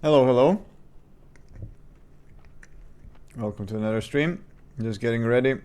Hello, hello. Welcome to another stream. Just getting ready.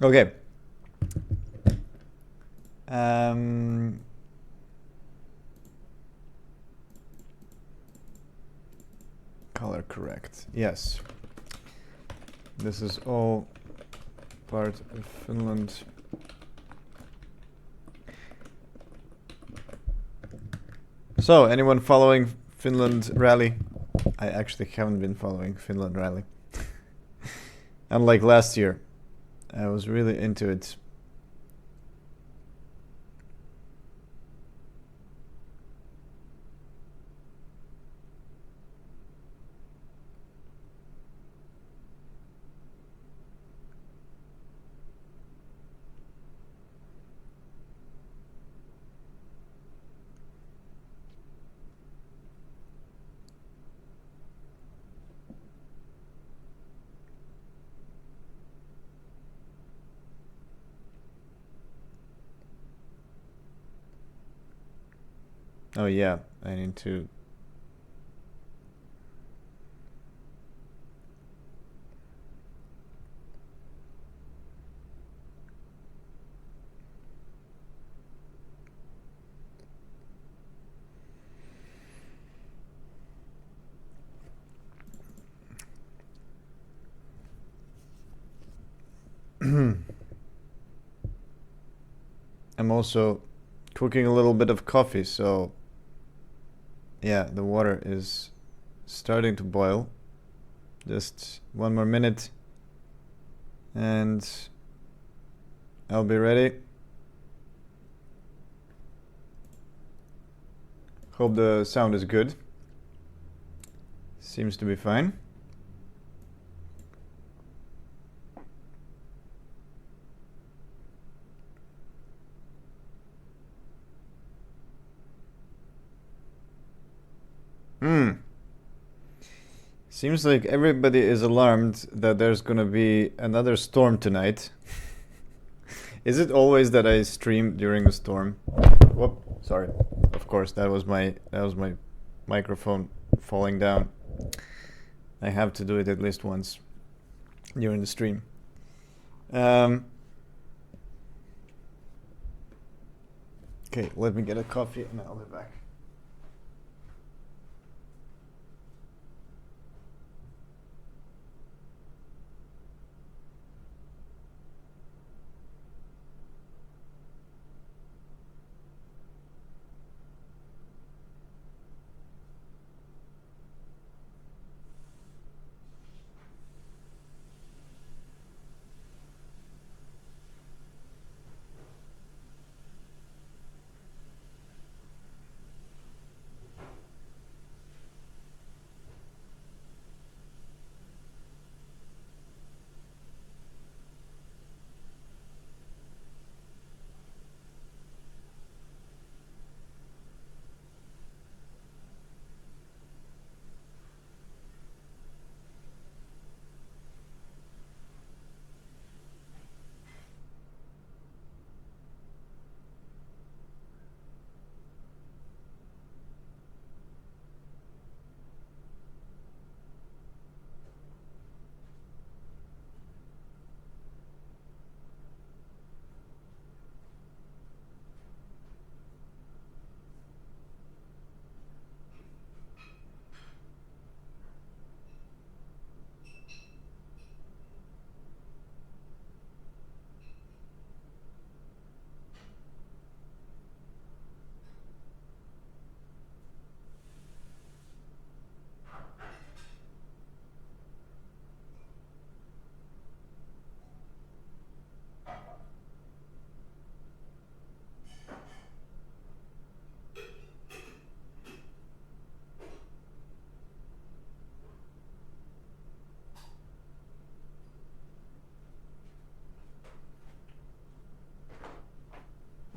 Okay. Color correct. Yes. This is all part of Finland. So, anyone following Finland Rally? I actually haven't been following Finland Rally. Unlike last year, I was really into it. Oh yeah, I need to. I'm also cooking a little bit of coffee, so yeah, the water is starting to boil. Just one more minute and I'll be ready. Hope the sound is good. Seems to be fine. Seems like everybody is alarmed that there's gonna be another storm tonight. Is it always that I stream during a storm? Whoop, sorry. Of course, that was my microphone falling down. I have to do it at least once during the stream. Okay, let me get a coffee and I'll be back.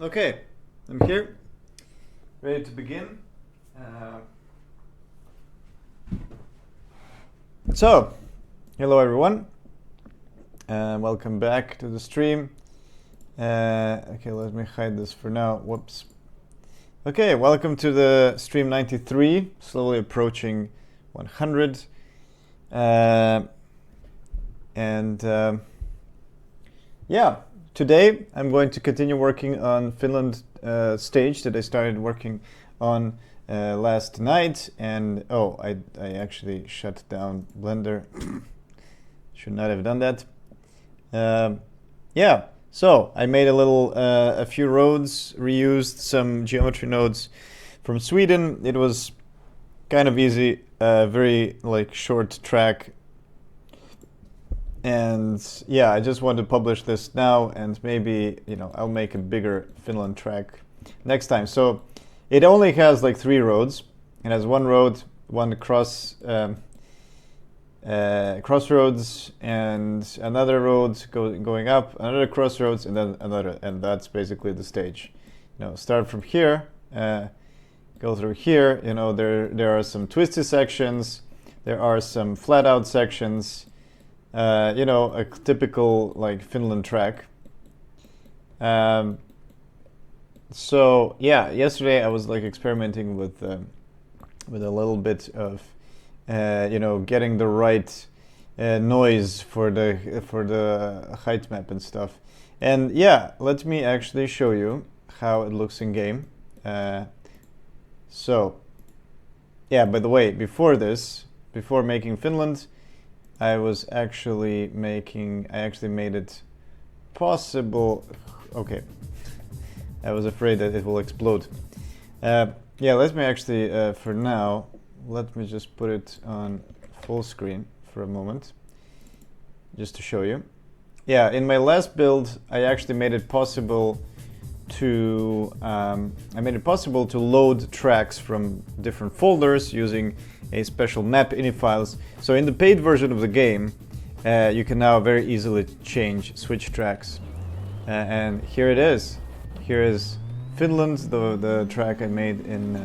Okay, I'm here, ready to begin. So, hello everyone, welcome back to the stream. Okay, let me hide this for now. Whoops. Okay, welcome to the stream 93, slowly approaching 100. Yeah, today I'm going to continue working on Finland stage that I started working on last night. And oh, I actually shut down Blender. Should not have done that. Yeah, so I made a few roads, reused some geometry nodes from Sweden. It was kind of easy, very like short track. And yeah, I just want to publish this now, and maybe, you know, I'll make a bigger Finland track next time. So it only has like 3 roads. It has one road, one crossroads, and another road going up, another crossroads, and then another, and that's basically the stage. You know, start from here, go through here. You know, there are some twisty sections, there are some flat out sections. You know, a typical like Finland track. So yeah, yesterday I was like experimenting with a little bit of you know, getting the right noise for the height map and stuff. And yeah, let me actually show you how it looks in game. So yeah, by the way, before making Finland, I actually made it possible. Okay, I was afraid that it will explode. Yeah, let me actually, for now, let me just put it on full screen for a moment, just to show you. Yeah, in my last build, I actually made it possible to load tracks from different folders using a special map ini files. So in the paid version of the game, you can now very easily switch tracks. And here it is. Here is Finland, the track I made in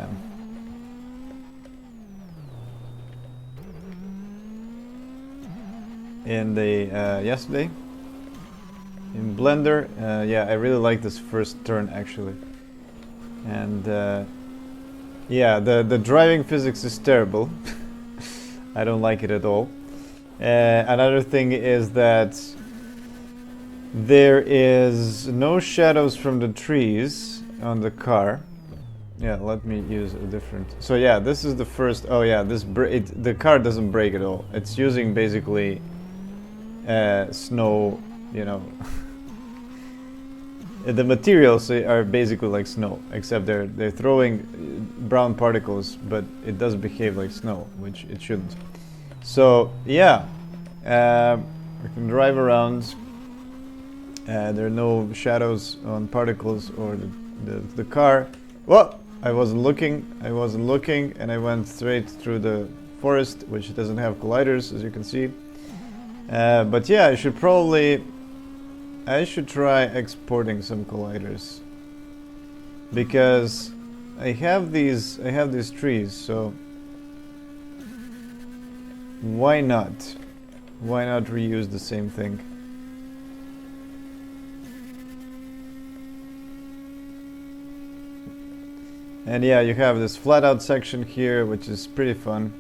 yesterday in Blender. Yeah, I really like this first turn actually. And yeah, the driving physics is terrible. I don't like it at all. Another thing is that there is no shadows from the trees on the car. Yeah, let me use a different. So yeah, this is the first. Oh yeah, the car doesn't brake at all. It's using basically snow. You know. The materials are basically like snow, except they're throwing brown particles, but it does behave like snow, which it shouldn't. So yeah, we can drive around. There are no shadows on particles or the car. Well, I wasn't looking, and I went straight through the forest, which doesn't have colliders, as you can see. But yeah, I should try exporting some colliders, because I have these trees, so why not reuse the same thing? And yeah, you have this flat out section here, which is pretty fun.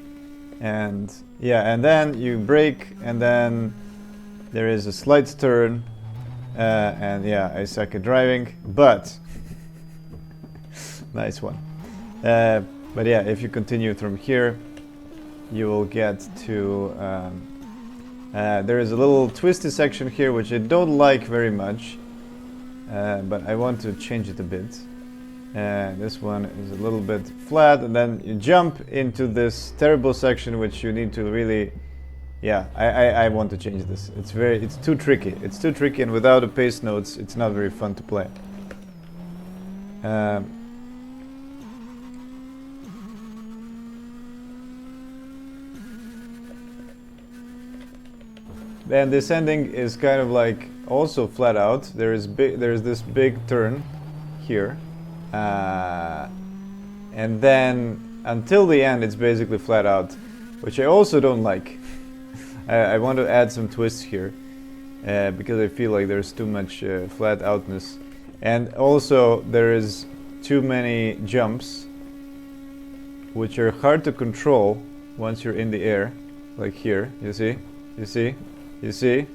And yeah, and then you brake, and then there is a slight turn. And yeah, I suck at driving, but nice one. But yeah, if you continue from here, you will get to there is a little twisty section here, which I don't like very much, but I want to change it a bit. This one is a little bit flat, and then you jump into this terrible section, which you need to really. Yeah, I want to change this. It's too tricky. It's too tricky, and without the pace notes, it's not very fun to play. Then this ending is kind of like also flat out. There's this big turn here. And then until the end it's basically flat out, which I also don't like. I want to add some twists here because I feel like there's too much flat outness, and also there is too many jumps which are hard to control once you're in the air, like here. You see? You see? You see?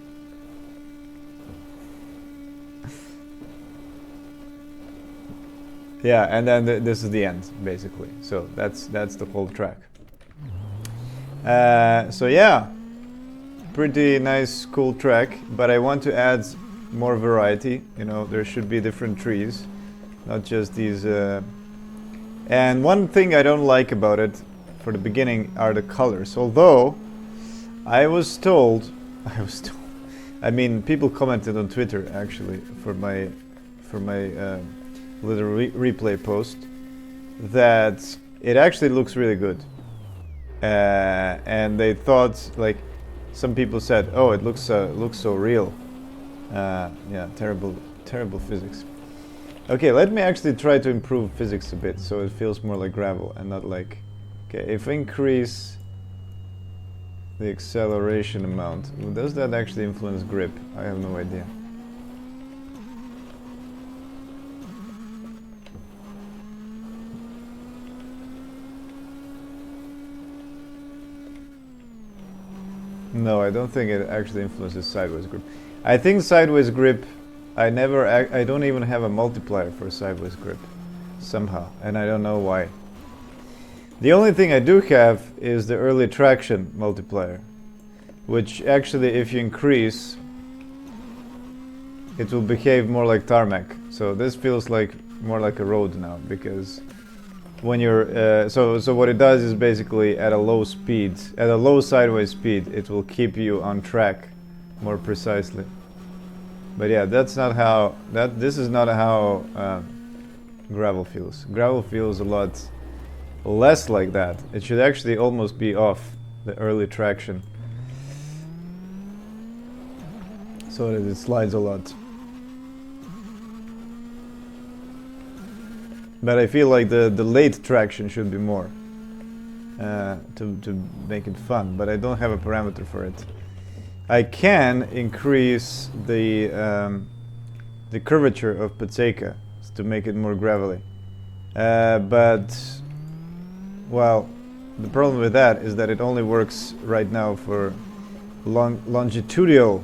Yeah, and then this is the end, basically. So that's the whole track. So yeah, pretty nice, cool track. But I want to add more variety. You know, there should be different trees, not just these. And one thing I don't like about it, for the beginning, are the colors. Although I was told, I mean, people commented on Twitter actually for my little replay post that it actually looks really good, and they thought, like, some people said, oh, it looks so real. Yeah, terrible physics. Okay, let me actually try to improve physics a bit so it feels more like gravel and not like, okay, if I increase the acceleration amount, does that actually influence grip? I have no idea. No, I don't think it actually influences sideways grip. I think sideways grip, I don't even have a multiplier for sideways grip somehow, and I don't know why. The only thing I do have is the early traction multiplier, which actually, if you increase, it will behave more like tarmac. So this feels like more like a road now, because when you're so what it does is basically at a low speed, at a low sideways speed, it will keep you on track more precisely. But yeah, this is not how gravel feels. Gravel feels a lot less like that. It should actually almost be off the early traction, so that it slides a lot. But I feel like the late traction should be more to make it fun, but I don't have a parameter for it. I can increase the curvature of Patseka to make it more gravelly, but well, the problem with that is that it only works right now for longitudinal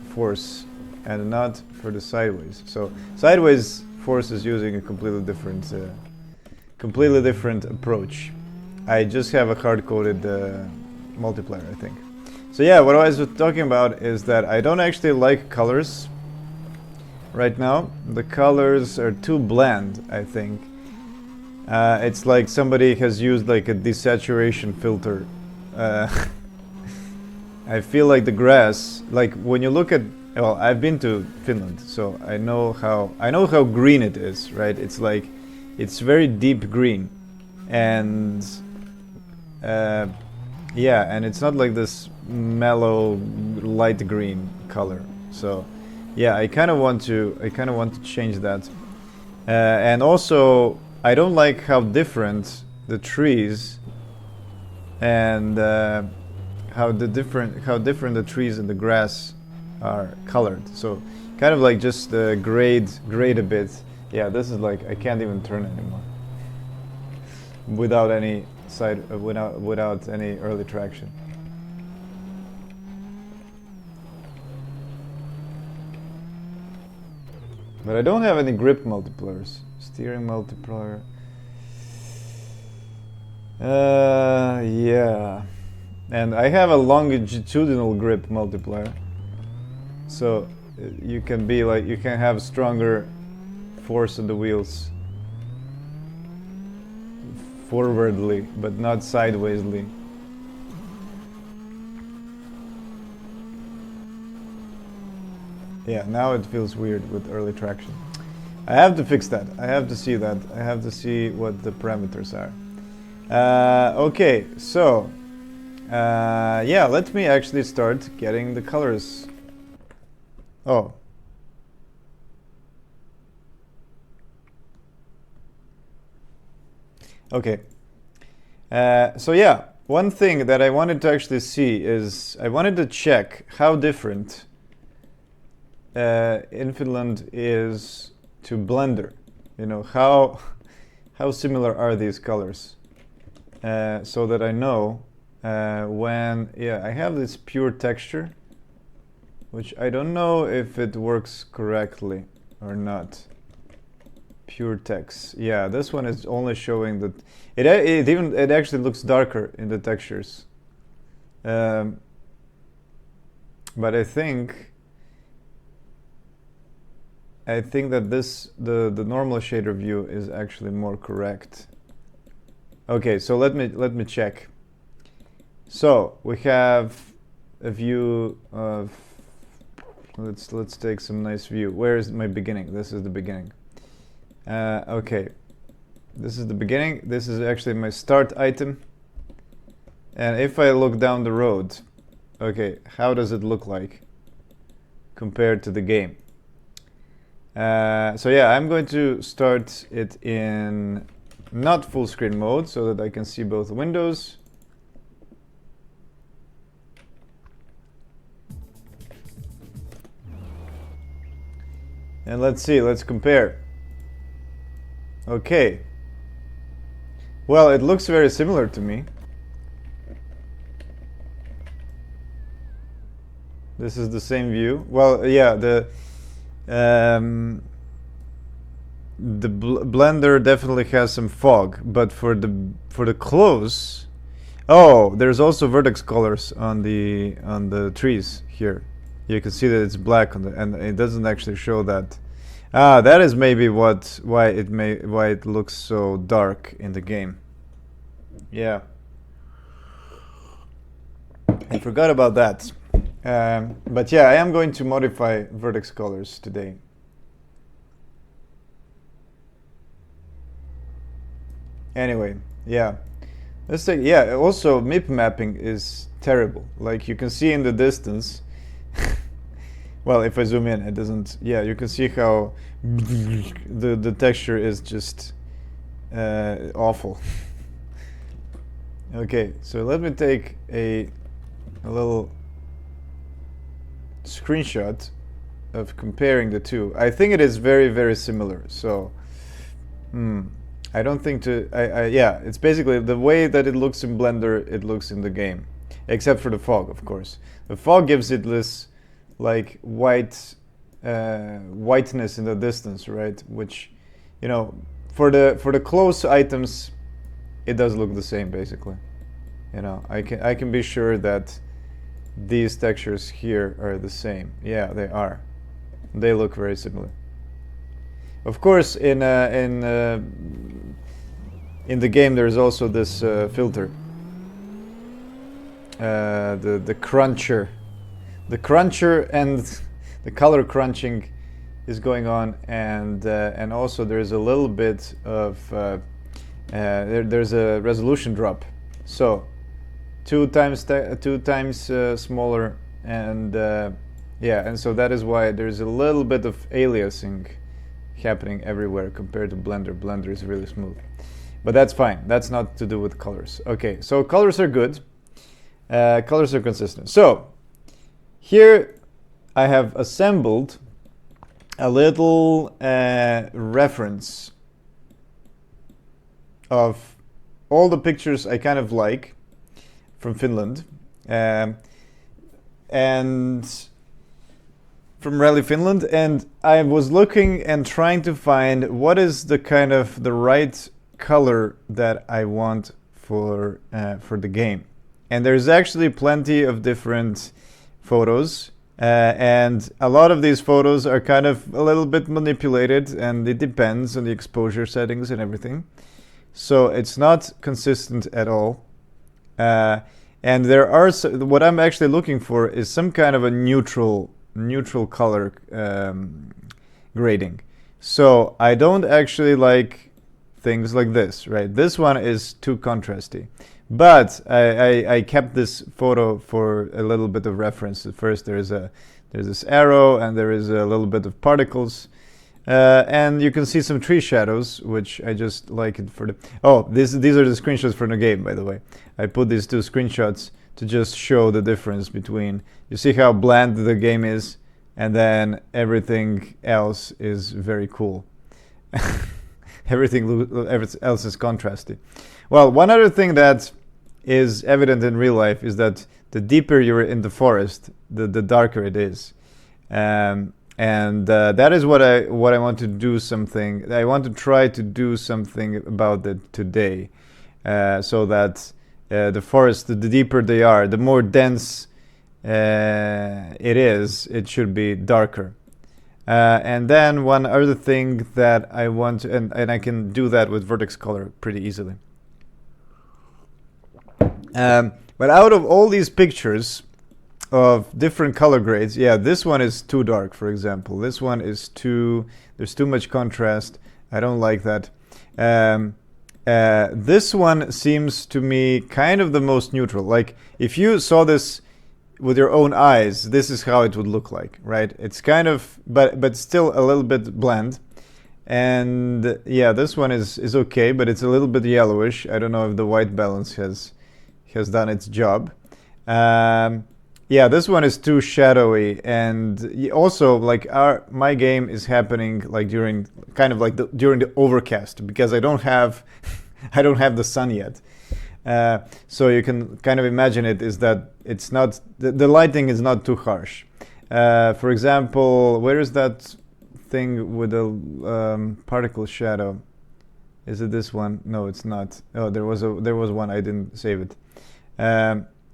force and not for the sideways. So sideways force is using a completely different approach. I just have a hard-coded multiplier, I think. So yeah, what I was talking about is that I don't actually like colors right now. The colors are too bland, I think. It's like somebody has used like a desaturation filter. I feel like the grass, like when you look at, well, I've been to Finland, so I know how green it is, right? It's like, it's very deep green, and yeah, and it's not like this mellow light green color. So yeah, I kind of want to change that, and also I don't like how different the trees and how different the trees and the grass are colored. So kind of like just grade a bit. Yeah, this is like, I can't even turn anymore without any without any early traction. But I don't have any grip multipliers. Steering multiplier. Yeah. And I have a longitudinal grip multiplier. So you can be like, you can have stronger force on the wheels forwardly, but not sidewaysly. Yeah, now it feels weird with early traction. I have to fix that. I have to see that. I have to see what the parameters are. Okay, so yeah, let me actually start getting the colors. Oh, Okay. So yeah, one thing that I wanted to actually see is I wanted to check how different in Finland is to Blender. You know, how similar are these colors? So that I know when, yeah, I have this pure texture, which I don't know if it works correctly or not. Pure text. Yeah, this one is only showing that it actually looks darker in the textures. But I think that the normal shader view is actually more correct. Okay, so let me check. So we have a view of, let's take some nice view. Where is my beginning? This is the beginning. Okay, this is the beginning. This is actually my start item. And if I look down the road, okay, how does it look like compared to the game? So yeah, I'm going to start it in not full screen mode so that I can see both windows. And let's see, let's compare. Okay. Well, it looks very similar to me. This is the same view. Well, yeah, the Blender definitely has some fog, but for the close, oh, there's also vertex colors on the trees here. You can see that it's black on and it doesn't actually show that. Ah, that is maybe why it looks so dark in the game. Yeah, I forgot about that. But yeah, I am going to modify vertex colors today. Anyway, yeah. Let's take, yeah, also MIP mapping is terrible. Like you can see in the distance. Well, if I zoom in, it doesn't, yeah, you can see how the texture is just awful. Okay, so let me take a little screenshot of comparing the two. I think it is very, very similar. So, I don't think yeah, it's basically the way that it looks in Blender, it looks in the game, except for the fog, of course. The fog gives it this like whiteness in the distance, right? Which, you know, for the close items, it does look the same basically. You know, I can be sure that these textures here are the same. Yeah, they are. They look very similar. Of course, in the game, there's also this filter, the cruncher. The cruncher and the color crunching is going on, and also there's a little bit of there's a resolution drop. So two times smaller, and yeah, and so that is why there's a little bit of aliasing happening everywhere compared to Blender. Blender is really smooth, but that's fine. That's not to do with colors. Okay, so colors are good. Colors are consistent. So here I have assembled a little reference of all the pictures I kind of like from Finland, and from Rally Finland, and I was looking and trying to find what is the kind of the right color that I want for the game. And there's actually plenty of different photos, and a lot of these photos are kind of a little bit manipulated, and it depends on the exposure settings and everything. So it's not consistent at all. And there are what I'm actually looking for is some kind of a neutral color grading. So I don't actually like things like this, right? This one is too contrasty. But I kept this photo for a little bit of reference. First, there's this arrow, and there is a little bit of particles. And you can see some tree shadows, which I just like it for the... Oh, these are the screenshots from the game, by the way. I put these 2 screenshots to just show the difference between... You see how bland the game is, and then everything else is very cool. Everything else is contrasty. Well, one other thing that is evident in real life is that the deeper you're in the forest, the darker it is. And that is what I want to do something. I want to try to do something about it today, so that the forest, the deeper they are, the more dense it is, it should be darker. And then one other thing that I want, and I can do that with vertex color pretty easily. But out of all these pictures of different color grades, yeah, this one is too dark, for example. This one is there's too much contrast. I don't like that. This one seems to me kind of the most neutral. Like, if you saw this with your own eyes, this is how it would look like, right? It's kind of, but still a little bit bland. And yeah, this one is okay, but it's a little bit yellowish. I don't know if the white balance has done its job. Yeah, this one is too shadowy, and also like my game is happening like during the overcast, because I don't have the sun yet. So you can kind of imagine it is that it's not, the lighting is not too harsh. For example, where is that thing with the particle shadow? Is it this one? No, it's not. Oh, there was one. I didn't save it.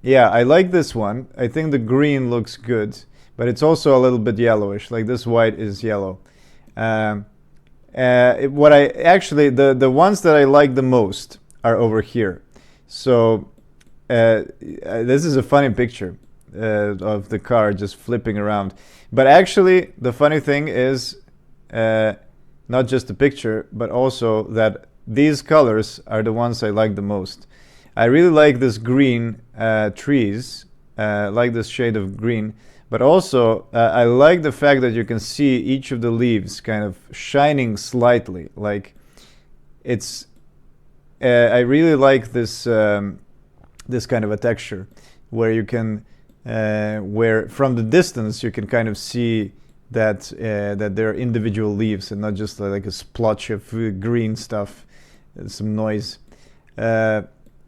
Yeah, I like this one. I think the green looks good, but it's also a little bit yellowish. Like, this white is yellow. The ones that I like the most are over here. So this is a funny picture of the car just flipping around. But actually, the funny thing is not just the picture, but also that these colors are the ones I like the most. I really like this green trees, like this shade of green, but also I like the fact that you can see each of the leaves kind of shining slightly. Like, it's, I really like this this kind of a texture where you can, where from the distance you can kind of see that that there are individual leaves and not just like a splotch of green stuff, some noise.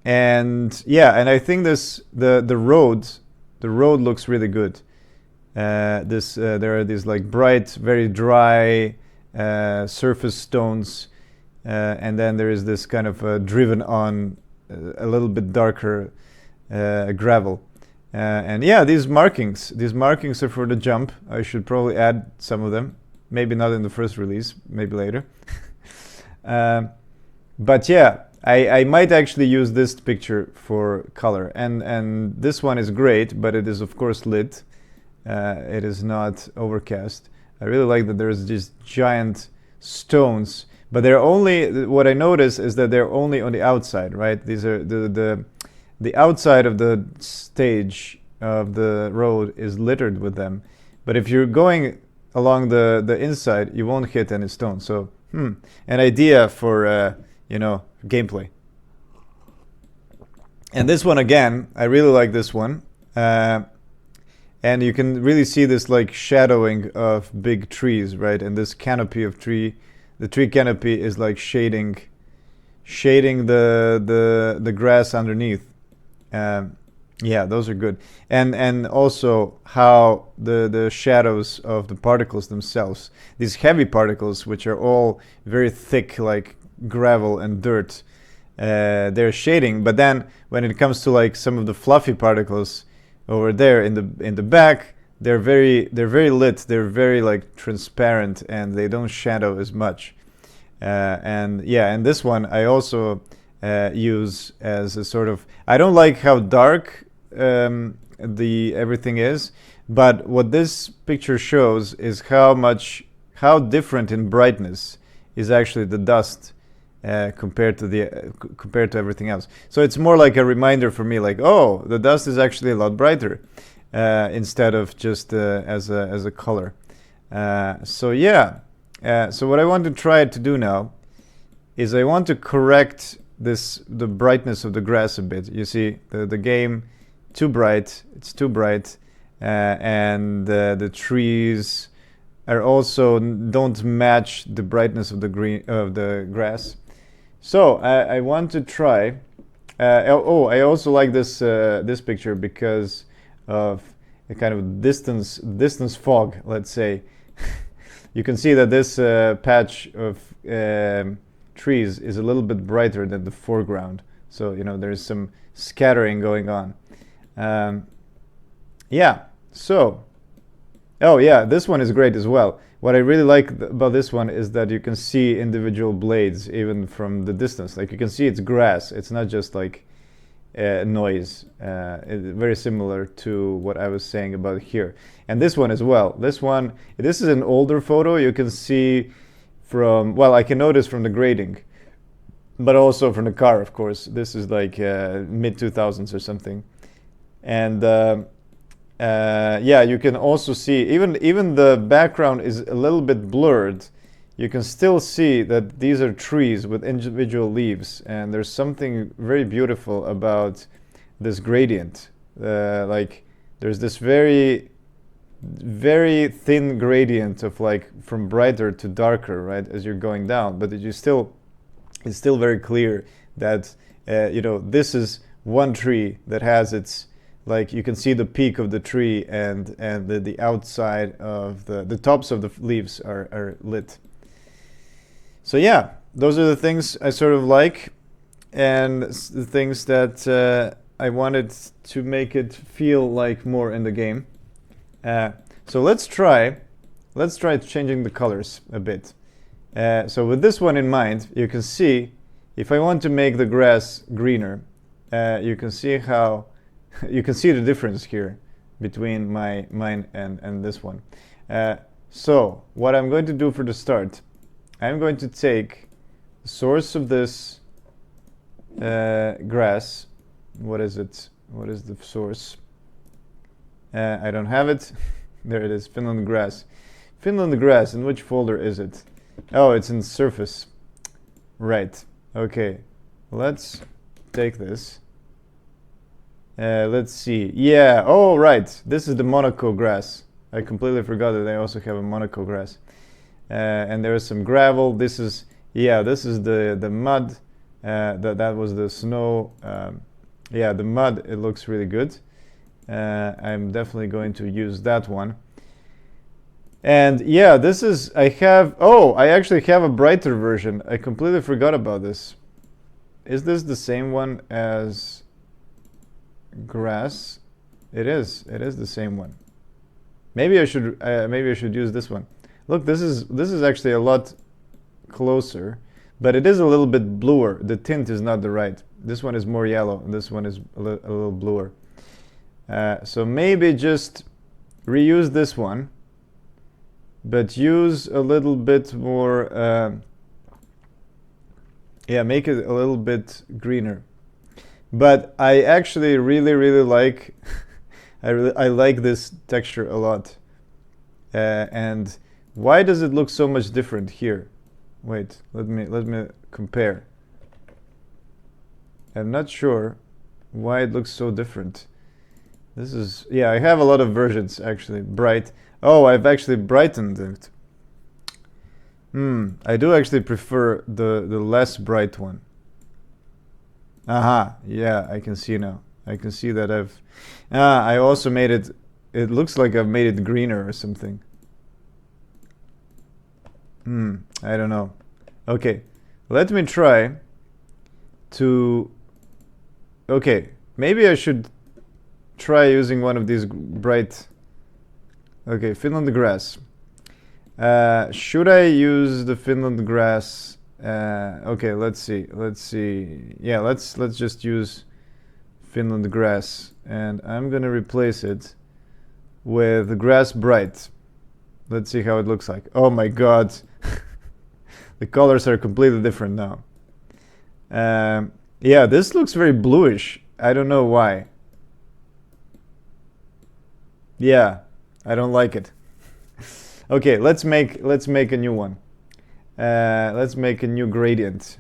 And yeah, and I think the road looks really good. There are these like bright, very dry surface stones, and then there is this kind of driven on a little bit darker gravel. And yeah, these markings are for the jump. I should probably add some of them. Maybe not in the first release, maybe later. But yeah, I might actually use this picture for color. And this one is great, but it is of course lit. It is not overcast. I really like that there's these giant stones, but they're only, what I notice is that they're only on the outside, right? These are the outside of the stage of the road is littered with them. But if you're going along the inside, you won't hit any stones. So, an idea for, gameplay. And this one again, I really like this one. And you can really see this like shadowing of big trees, right? And this canopy of the tree canopy is like shading the grass underneath. Yeah, those are good. And also how the shadows of the particles themselves, these heavy particles, which are all very thick, like gravel and dirt, they're shading. But then when it comes to like some of the fluffy particles over there in the back, they're very lit. They're very like transparent, and they don't shadow as much. And yeah, and this one I also use as a sort of, I don't like how dark the everything is, but what this picture shows is how different in brightness is actually the dust compared to everything else. So it's more like a reminder for me, like, oh, the dust is actually a lot brighter instead of just as a color. So yeah, So what I want to try to do now is I want to correct the brightness of the grass a bit. You see the game too bright. It's too bright, and the trees are also don't match the brightness of the green of the grass. So I want to try. I also like this picture because of a kind of distance fog. Let's say you can see that this patch of trees is a little bit brighter than the foreground. So there's some scattering going on. Yeah. So. Oh yeah, this one is great as well. What I really like about this one is that you can see individual blades even from the distance. Like you can see it's grass. It's not just like noise. Very similar to what I was saying about here. And this one as well. This is an older photo. You can see I can notice from the grading, but also from the car, of course. This is like mid 2000s or something. And yeah, you can also see even the background is a little bit blurred. You can still see that these are trees with individual leaves, and there's something very beautiful about this gradient. Like there's this very very thin gradient of like from brighter to darker, right, as you're going down, but it's still very clear that this is one tree that has its, like you can see the peak of the tree, and the outside of the tops of the leaves are lit. So yeah, those are the things I sort of like, and the things that I wanted to make it feel like more in the game. So let's try changing the colors a bit. So with this one in mind, you can see if I want to make the grass greener, you can see how you can see the difference here between mine and this one. So what I'm going to do for the start, I'm going to take the source of this grass. What is it? What is the source? I don't have it. There it is, Finland grass. Finland grass, in which folder is it? Oh, it's in surface. Right, okay. Let's take this. Let's see. Yeah, oh right, this is the Monaco grass. I completely forgot that I also have a Monaco grass. And there is some gravel. This is the mud. That was the snow. Yeah, the mud, it looks really good. I'm definitely going to use that one. And yeah, this is, I actually have a brighter version. I completely forgot about this. Is this the same one as grass? It is the same one. Maybe I should use this one. Look, this is actually a lot closer, but it is a little bit bluer. The tint is not the right. This one is more yellow, and this one is a little bluer. So maybe just reuse this one, but use a little bit more, make it a little bit greener. But I actually really like, I like this texture a lot. And why does it look so much different here? Wait, let me compare. I'm not sure why it looks so different. This is, yeah, I have a lot of versions actually. Bright. Oh, I've actually brightened it. I do actually prefer the less bright one. Aha, yeah, I can see now. I can see that I also made it, it looks like I've made it greener or something. I don't know. Okay, let me try to, okay, maybe I should try using one of these bright, okay, Finland grass. Should I use the Finland grass? Okay, let's see. Yeah, let's just use Finland grass, and I'm gonna replace it with grass bright. Let's see how it looks like. Oh my god. The colors are completely different now. Yeah, this looks very bluish. I don't know why. Yeah, I don't like it. Okay, let's make a new one. Let's make a new gradient.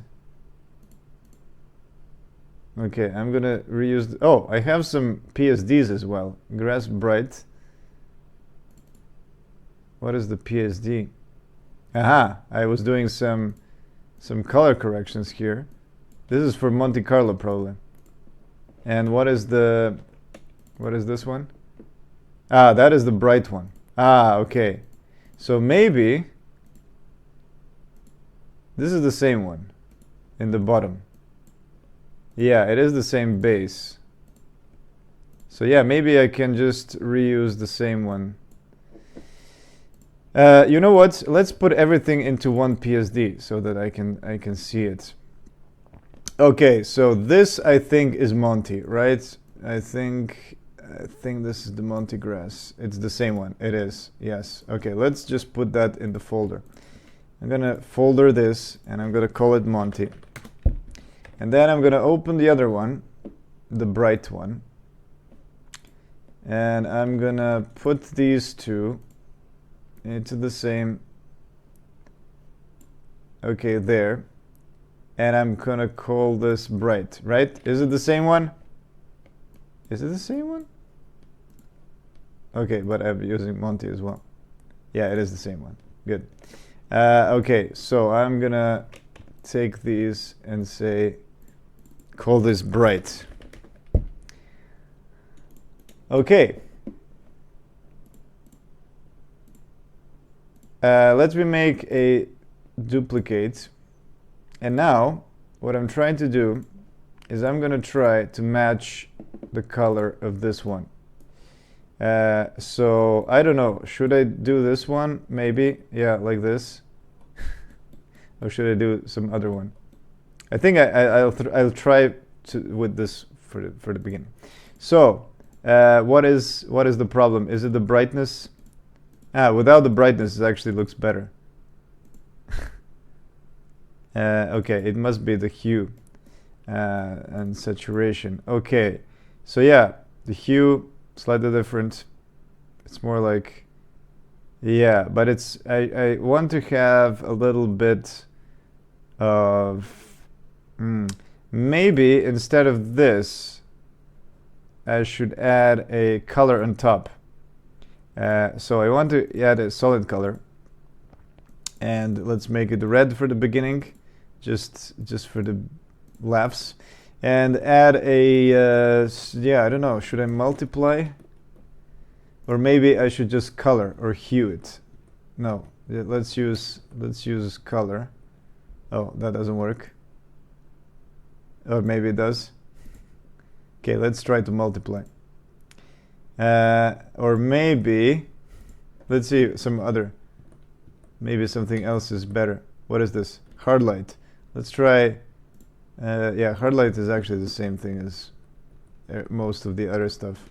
Okay, I'm gonna reuse. Oh, I have some PSDs as well. Grass bright. What is the PSD? Aha! I was doing some color corrections here. This is for Monte Carlo probably. And what is this one? Ah, that is the bright one. Ah, okay. So maybe this is the same one in the bottom. Yeah, it is the same base. So yeah, maybe I can just reuse the same one. You know what? Let's put everything into one PSD so that I can see it. Okay, so this I think is Monty, right? I think this is the Monty grass. It's the same one. It is. Yes. Okay, let's just put that in the folder. I'm gonna folder this and I'm gonna call it Monty. And then I'm gonna open the other one, the bright one. And I'm gonna put these two into the same. Okay, there. And I'm gonna call this bright, right? Is it the same one? Is it the same one? Okay, but I'm using Monty as well. Yeah, it is the same one. Good. Okay, so I'm gonna take these and say, call this bright. Okay. Let me make a duplicate. And now, what I'm trying to do is I'm going to try to match the color of this one. So, I don't know. Should I do this one? Maybe. Yeah, like this. Or should I do some other one? I think I'll try with this for the beginning. So, what is the problem? Is it the brightness? Without the brightness, it actually looks better. Okay, it must be the hue and saturation. Okay, so yeah, the hue slightly different. It's more like, yeah, but it's I want to have a little bit of maybe instead of this, I should add a color on top. So I want to add a solid color, and let's make it red for the beginning. Just for the laughs, and add a yeah, I don't know, should I multiply, or maybe I should just color or hue it? No, let's use color. Oh, that doesn't work, or maybe it does. Okay, let's try to multiply, or maybe let's see some other, maybe something else is better. What is this? Hard light. Let's try, yeah, hard light is actually the same thing as most of the other stuff.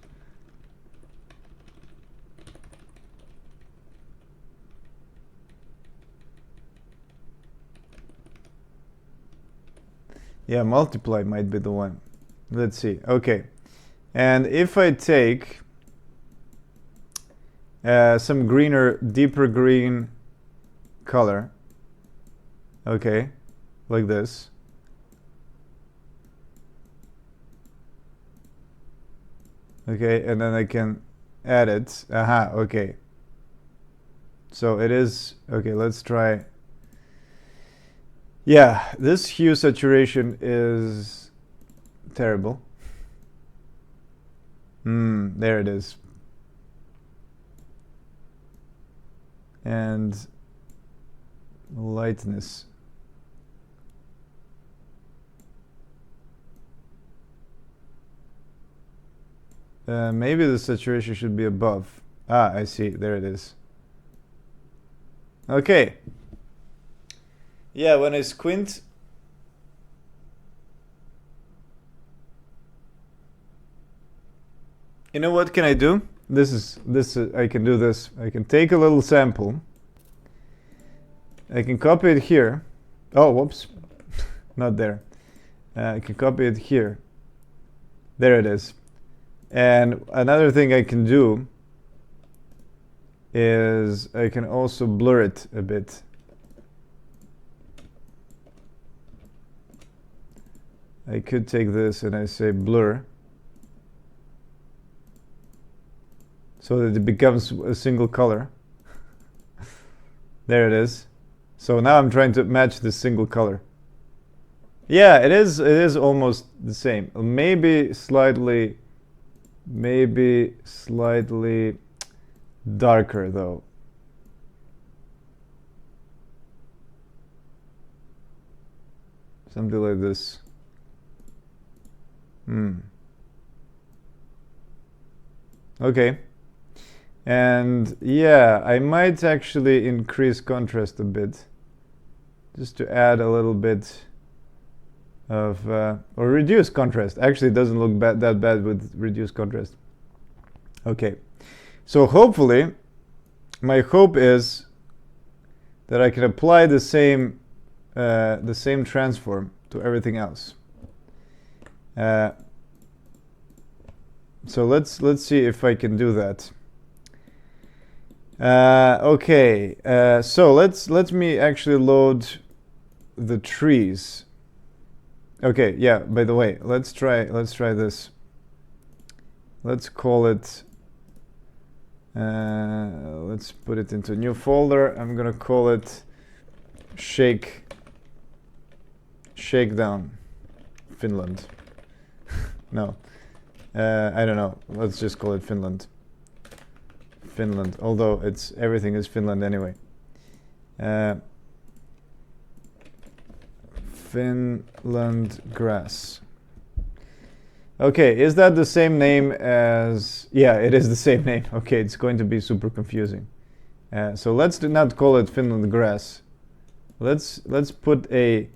Yeah, multiply might be the one. Let's see. Okay. And if I take some greener, deeper green color, okay, like this. Okay, and then I can add it. Aha, okay. So it is, okay, let's try. Yeah, this hue saturation is terrible. There it is. And lightness. Maybe the saturation should be above. Ah, I see. There it is. Okay. Yeah, when I squint, you know what can I do? I can do this. I can take a little sample. I can copy it here. Oh, whoops. Not there. I can copy it here. There it is. And another thing I can do is I can also blur it a bit. I could take this and I say blur, so that it becomes a single color. There it is. So now I'm trying to match this single color. Yeah, it is almost the same. Maybe slightly darker though. Something like this. Okay. And yeah, I might actually increase contrast a bit, just to add a little bit of, or reduce contrast. Actually, it doesn't look that bad with reduced contrast. Okay, so hopefully, my hope is that I can apply the same transform to everything else. So let's see if I can do that. Okay, so let me actually load the trees. Okay, yeah, by the way, let's try this. Let's call it, let's put it into a new folder. I'm gonna call it Shakedown Finland. No, I don't know, let's just call it Finland, although everything is Finland anyway. Finland grass. Okay, is that the same name as... Yeah, it is the same name. Okay, it's going to be super confusing. So let's not call it Finland grass. Let's put a...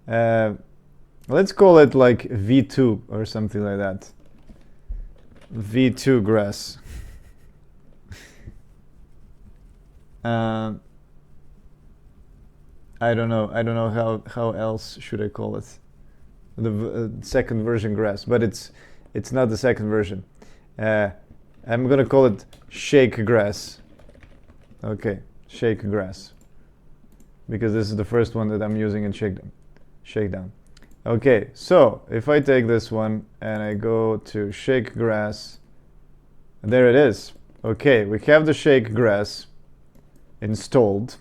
let's call it like V2 or something like that. V2 grass. I don't know how else should I call it. The second version grass, but it's not the second version. I'm gonna call it shake grass. Okay, shake grass, because this is the first one that I'm using in Shakedown. Okay, so if I take this one and I go to shake grass, there it is. Okay, we have the shake grass installed.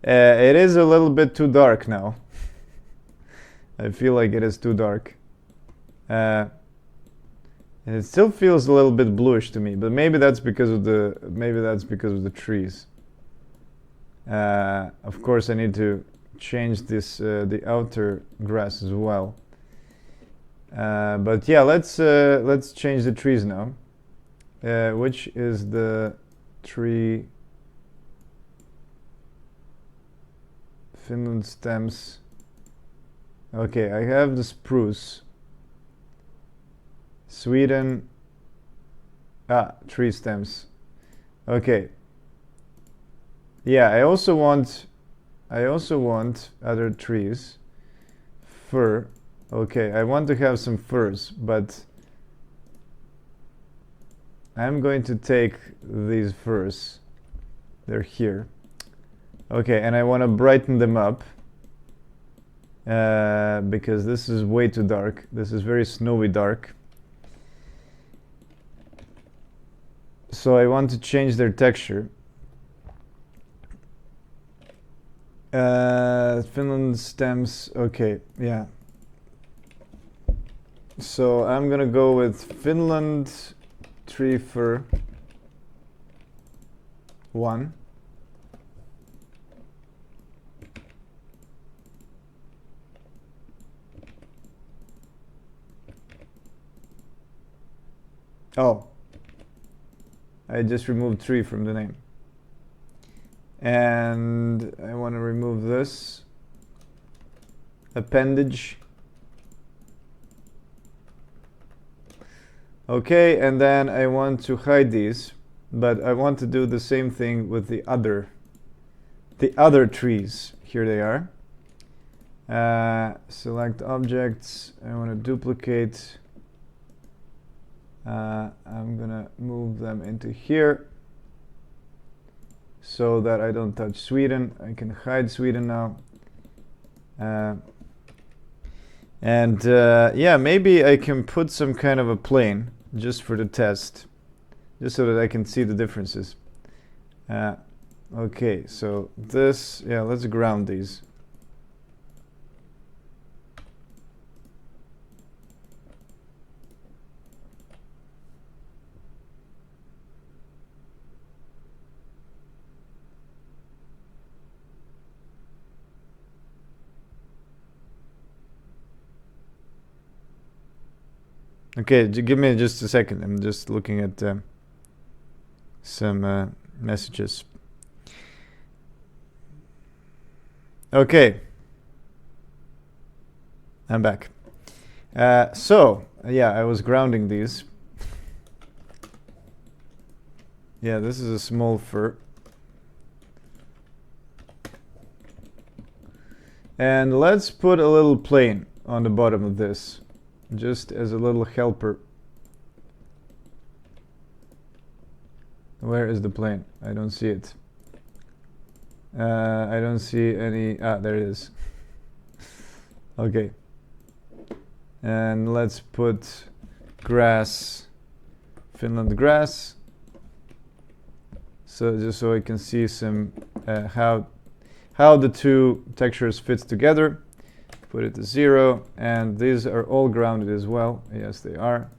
It is a little bit too dark now. I feel like it is too dark. And it still feels a little bit bluish to me, but maybe that's because of the trees. Of course, I need to change this the outer grass as well. But yeah, let's change the trees now. Which is the tree? Finland stems. Okay, I have the spruce. Sweden. Tree stems. Okay. Yeah, I also want other trees. Fir. Okay, I want to have some firs, but I'm going to take these firs. They're here. Okay, and I want to brighten them up, because this is way too dark. This is very snowy dark. So I want to change their texture. Finland stems. Okay, yeah. So I'm gonna go with Finland tree fir 1. Oh, I just removed tree from the name. And I want to remove this appendage. Okay, and then I want to hide these, but I want to do the same thing with the other trees. Here they are. Select objects. I want to duplicate. I'm gonna move them into here so that I don't touch Sweden. I can hide Sweden now. And yeah, maybe I can put some kind of a plane just for the test, just so that I can see the differences. Okay, so this, yeah, let's ground these. Okay, give me just a second. I'm just looking at some messages. Okay, I'm back. So, yeah, I was grounding these. Yeah, this is a small fur. And let's put a little plane on the bottom of this, just as a little helper. Where is the plane? I don't see it. I don't see any. Ah, there it is. Okay. And let's put grass, Finland grass. So just so I can see some how the two textures fit together. Put it to 0, and these are all grounded as well. Yes, they are.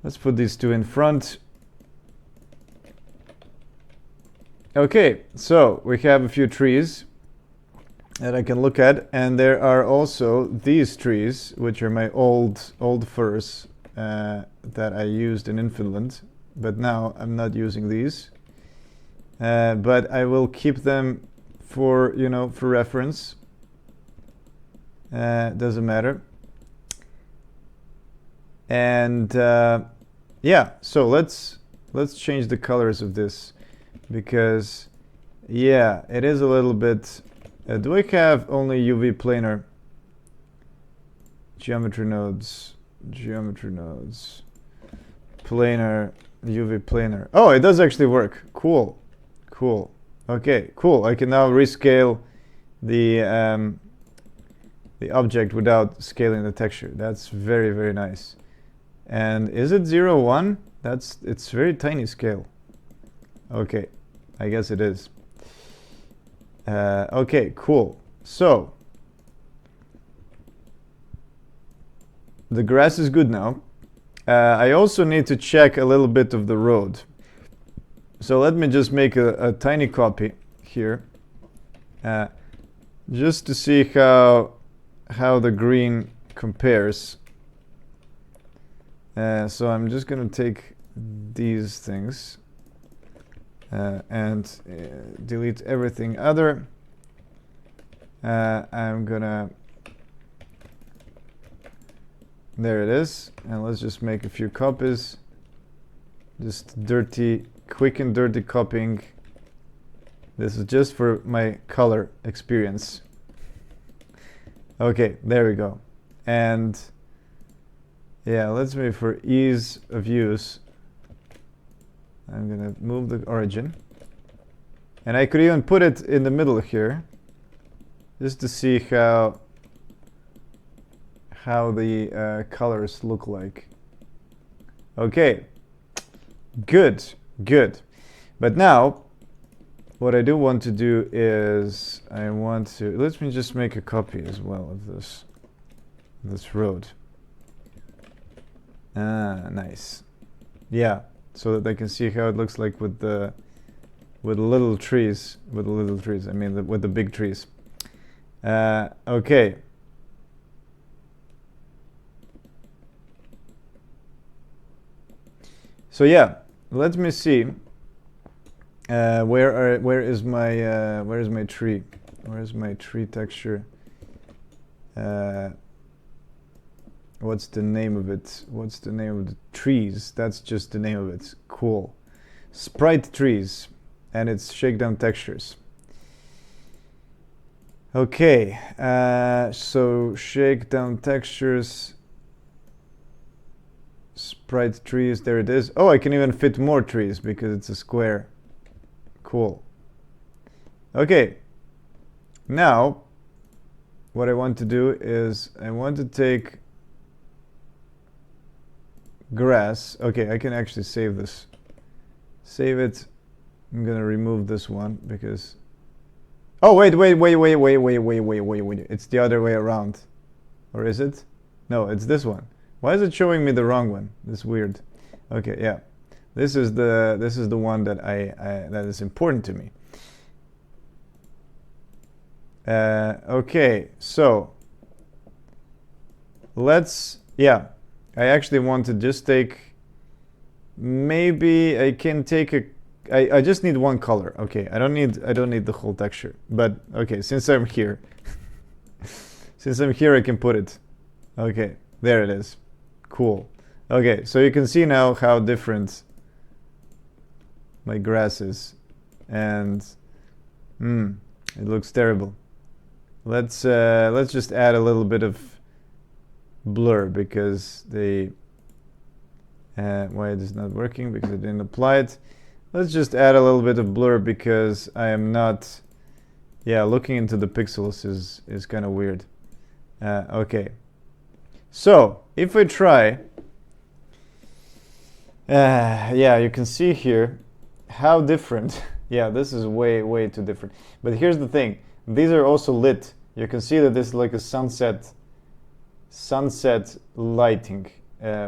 Let's put these two in front. Okay, so we have a few trees that I can look at, and there are also these trees, which are my old firs that I used in Finland, but now I'm not using these. But I will keep them for for reference. Doesn't matter. And yeah, so let's change the colors of this, because yeah, it is a little bit. Do I have only UV planar? Geometry nodes, planar, UV planar. Oh, it does actually work. Cool. Okay, cool. I can now rescale the object without scaling the texture. That's very, very nice. And is it 0, 1? It's very tiny scale. Okay, I guess it is. Okay, cool. So the grass is good now. I also need to check a little bit of the road. So let me just make a tiny copy here, just to see how the green compares. So I'm just gonna take these things and delete everything other. I'm gonna, there it is, and let's just make a few copies. Just quick and dirty copying. This is just for my color experience. Okay, there we go. And yeah, let's make, for ease of use, I'm gonna move the origin, and I could even put it in the middle here, just to see how the colors look like. Okay, good. But now what I do want to do is let me just make a copy as well of this road. Nice. Yeah, so that I can see how it looks like with the little trees. I mean, with the big trees. Okay. So yeah, let me see. Where is my tree? Where is my tree texture? What's the name of it? What's the name of the trees? That's just the name of it. Cool. Sprite trees, and it's Shakedown textures. Okay, so Shakedown textures, sprite trees, there it is. Oh, I can even fit more trees because it's a square. Cool. Okay, now what I want to do is I want to take grass. Okay, I can actually save this. Save it. I'm gonna remove this one because... Oh, wait. It's the other way around. Or is it? No, it's this one. Why is it showing me the wrong one? That's weird. Okay, yeah. This is the one that that is important to me. Okay, so let's, yeah, I actually want to just take, maybe I can take I just need one color. Okay, I don't need the whole texture, but okay, since I'm here, I can put it. Okay, there it is. Cool. Okay, so you can see now how different my grass is, and it looks terrible. Let's just add a little bit of blur because why it is not working, because I didn't apply it. Let's just add a little bit of blur because I am not, looking into the pixels is kind of weird. Okay, so if I try, you can see here how different. Yeah, this is way too different. But here's the thing, these are also lit. You can see that this is like a sunset lighting,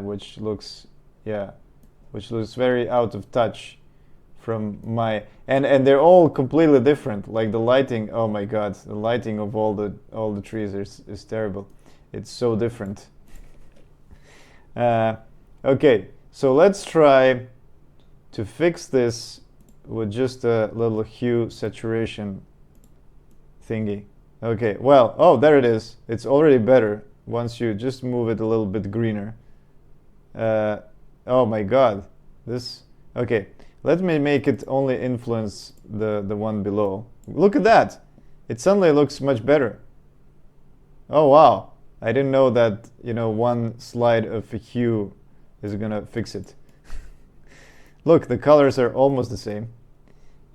which looks very out of touch from my, and they're all completely different. Like the lighting, oh my god, the lighting of all the trees is terrible. It's so different. Okay, so let's try to fix this with just a little hue saturation thingy. Okay, well, oh, there it is. It's already better once you just move it a little bit greener. Oh my god, this, okay, let me make it only influence the one below. Look at that, it suddenly looks much better. Oh wow, I didn't know that, one slide of a hue is gonna fix it. Look, the colors are almost the same.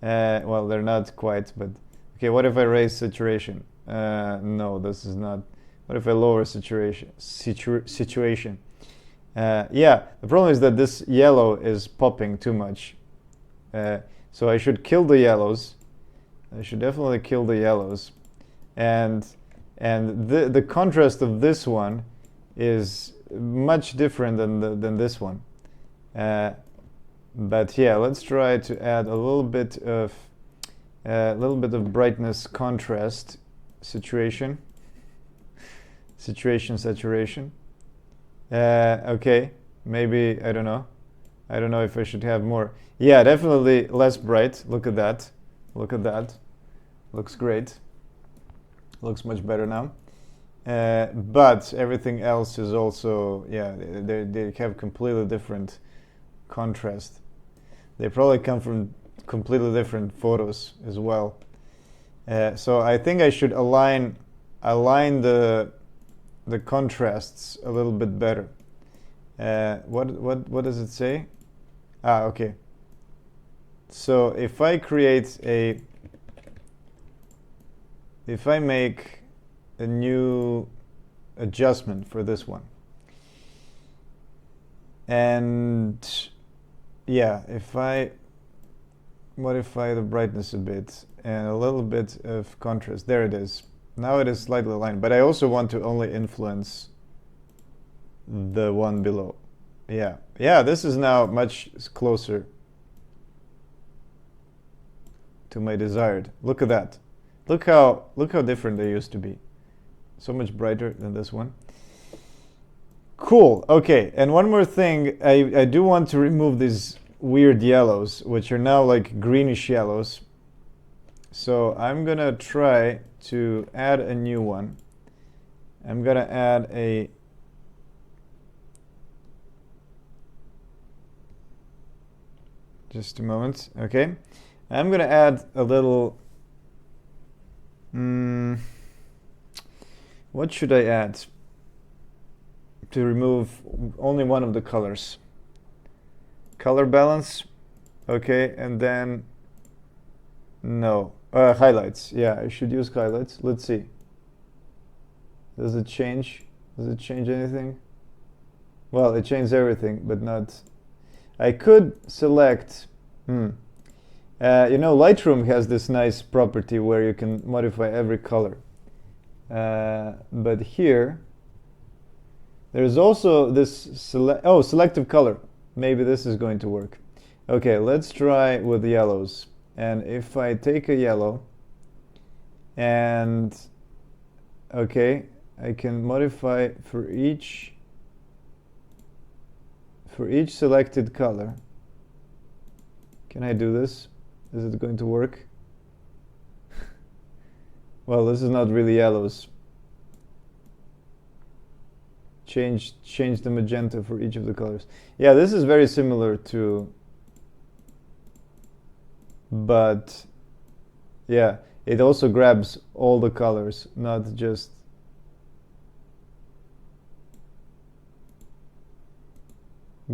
Well, they're not quite, but okay, what if I raise saturation? No, this is not. What if I lower situation? Yeah, the problem is that this yellow is popping too much. So I should kill the yellows. I should definitely kill the yellows. And the contrast of this one is much different than this one. But yeah, let's try to add a little bit of brightness, contrast, saturation. Okay, maybe, I don't know if I should have more. Yeah, definitely less bright. Look at that. Looks great. Looks much better now. But everything else is also, they have completely different contrast. They probably come from completely different photos as well. So I think I should align the contrasts a little bit better. What does it say? Okay. So if I make a new adjustment for this one, and if I modify the brightness a bit and a little bit of contrast, there it is. Now it is slightly aligned, but I also want to only influence the one below. Yeah, this is now much closer to my desired. Look at that. Look how different they used to be. So much brighter than this one. Cool. Okay, and one more thing, I do want to remove these weird yellows, which are now like greenish yellows. So I'm gonna try to add a new one. I'm gonna add just a moment. Okay, I'm gonna add a little, what should I add to remove only one of the colors? Color balance. Okay, and then no, highlights. Yeah, I should use highlights. Let's see. Does it change? Does it change anything? Well, it changes everything, but not... I could select... you know, Lightroom has this nice property where you can modify every color. But here, there's also this selective color. Maybe this is going to work. Okay, let's try with yellows. And if I take a yellow and okay, I can modify for each selected color. Can I do this? Is it going to work? Well, this is not really yellows. Change the magenta for each of the colors. Yeah, this is very similar to, but yeah, it also grabs all the colors, not just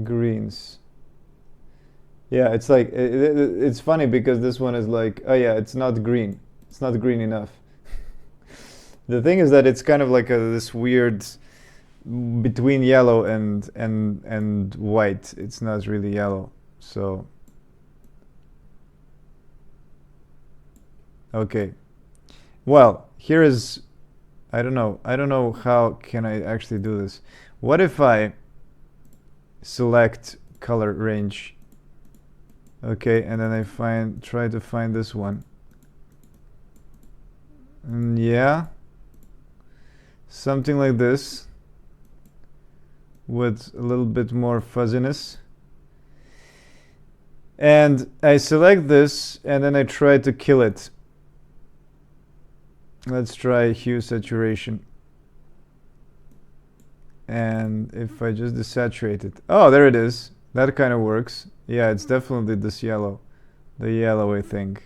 greens. Yeah, it's like it's funny because this one is like, oh yeah, it's not green. It's not green enough. The thing is that it's kind of like this weird between yellow and white. It's not really yellow. So okay. Well, here is, I don't know how can I actually do this. What if I select color range? Okay, and then I try to find this one. And yeah, something like this with a little bit more fuzziness. And I select this and then I try to kill it. Let's try hue saturation. And if I just desaturate it, oh, there it is. That kind of works. Yeah, it's definitely this yellow, the yellowy thing.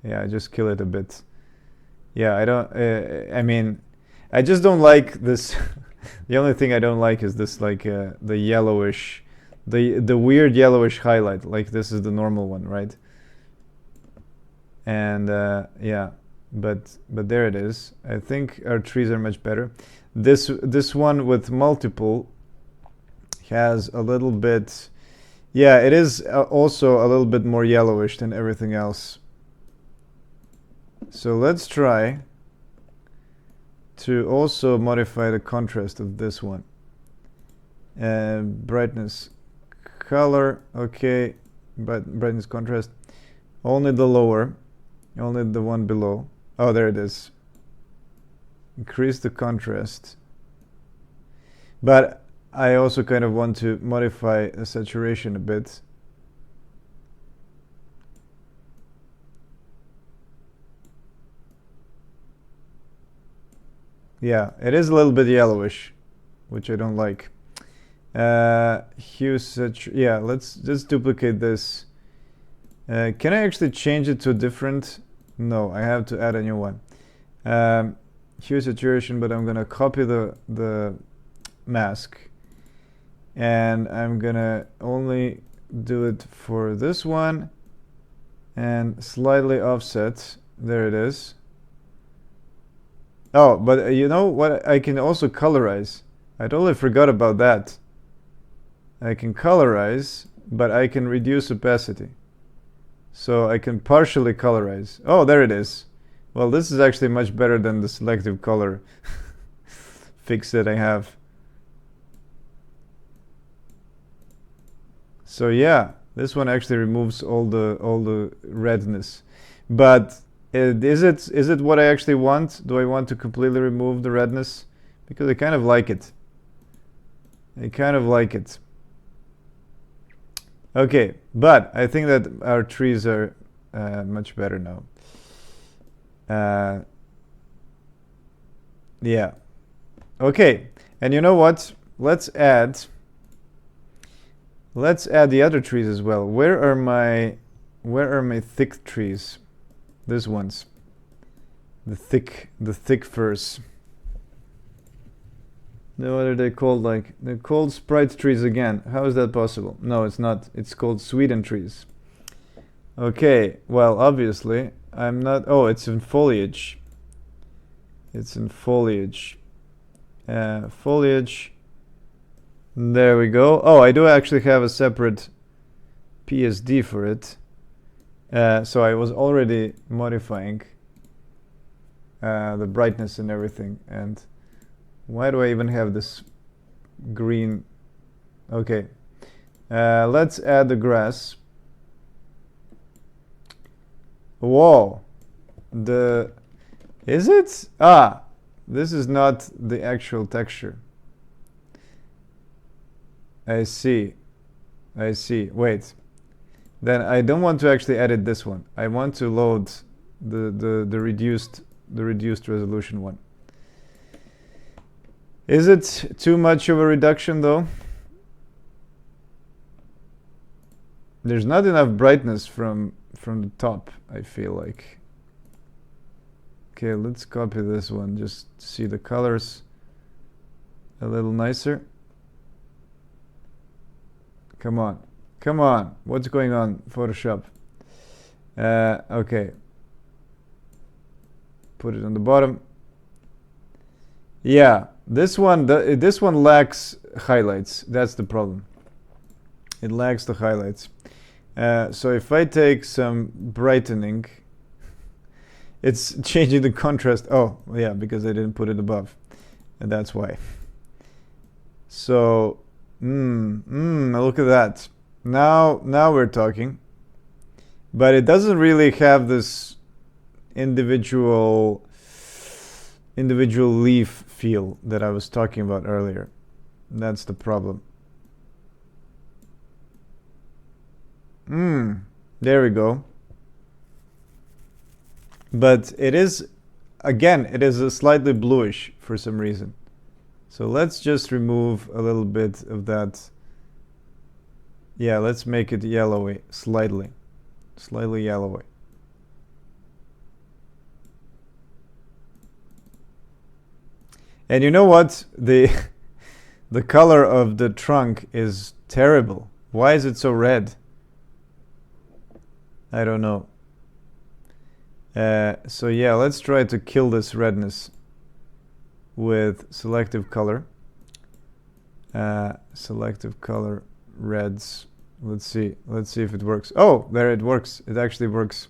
Yeah, I just kill it a bit. Yeah, I don't, I mean, I just don't like this. The only thing I don't like is this, like, the yellowish, the weird yellowish highlight. Like, this is the normal one, right? And, yeah, but there it is. I think our trees are much better. This one with multiple has a little bit... Yeah, it is also a little bit more yellowish than everything else. So let's try to also modify the contrast of this one. Brightness, color, okay, but brightness, contrast, only the lower, only the one below. Oh, there it is. Increase the contrast. But I also kind of want to modify the saturation a bit. Yeah, it is a little bit yellowish, which I don't like. Hue saturation. Yeah, let's just duplicate this. Can I actually change it to a different? No, I have to add a new one. Hue saturation, but I'm gonna copy the mask. And I'm gonna only do it for this one and slightly offset. There it is. Oh, but you know what? I can also colorize. I totally forgot about that. I can colorize, but I can reduce opacity. So I can partially colorize. Oh, there it is. Well, this is actually much better than the selective color fix that I have. So yeah, this one actually removes all the redness. But is it what I actually want? Do I want to completely remove the redness? Because I kind of like it. I kind of like it. Okay, but I think that our trees are much better now. Yeah. Okay, and you know what? Let's add the other trees as well. Where are my thick trees? These ones. The thick firs. No, what are they called? Like, they're called sprite trees again. How is that possible? No, it's not. It's called Sweden trees. Okay, well, obviously, I'm not... Oh, it's in foliage. It's in foliage. Foliage. There we go. Oh, I do actually have a separate PSD for it. So I was already modifying the brightness and everything. And why do I even have this green? Okay. Let's add the grass. Whoa. Is it? Ah, this is not the actual texture. I see. Wait. Then I don't want to actually edit this one. I want to load the reduced resolution one. Is it too much of a reduction though? There's not enough brightness from the top, I feel like. Okay, let's copy this one just to see the colors a little nicer. Come on. Come on. What's going on, Photoshop? Okay. Put it on the bottom. Yeah, this one lacks highlights. That's the problem. It lacks the highlights. So if I take some brightening, it's changing the contrast. Oh, yeah, because I didn't put it above. And that's why. So, look at that. Now we're talking. But it doesn't really have this individual leaf feel that I was talking about earlier. That's the problem. There we go. But it is, again, it is a slightly bluish for some reason. So let's just remove a little bit of that. Yeah, let's make it yellowy, slightly yellowy. And you know what? The color of the trunk is terrible. Why is it so red? I don't know. So yeah, let's try to kill this redness with selective color. Selective color reds. Let's see if it works. Oh, there it works. It actually works.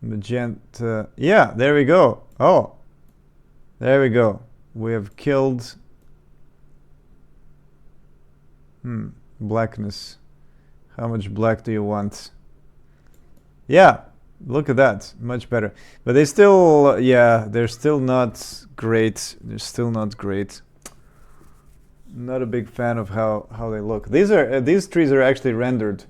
Magenta. Yeah, there we go. Oh, there we go. We have killed blackness. How much black do you want? Yeah, look at that. Much better. But they still, yeah, they're still not great. They're still not great. Not a big fan of how they look. These trees are actually rendered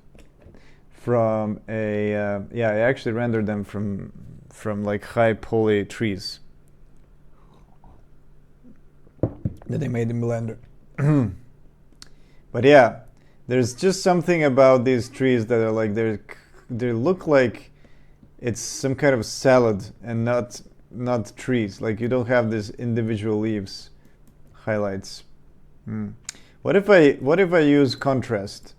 from a yeah, I actually rendered them from like high poly trees that they made in Blender. But yeah, there's just something about these trees that are like they look like it's some kind of salad and not trees. Like you don't have these individual leaves highlights. What if I use contrast,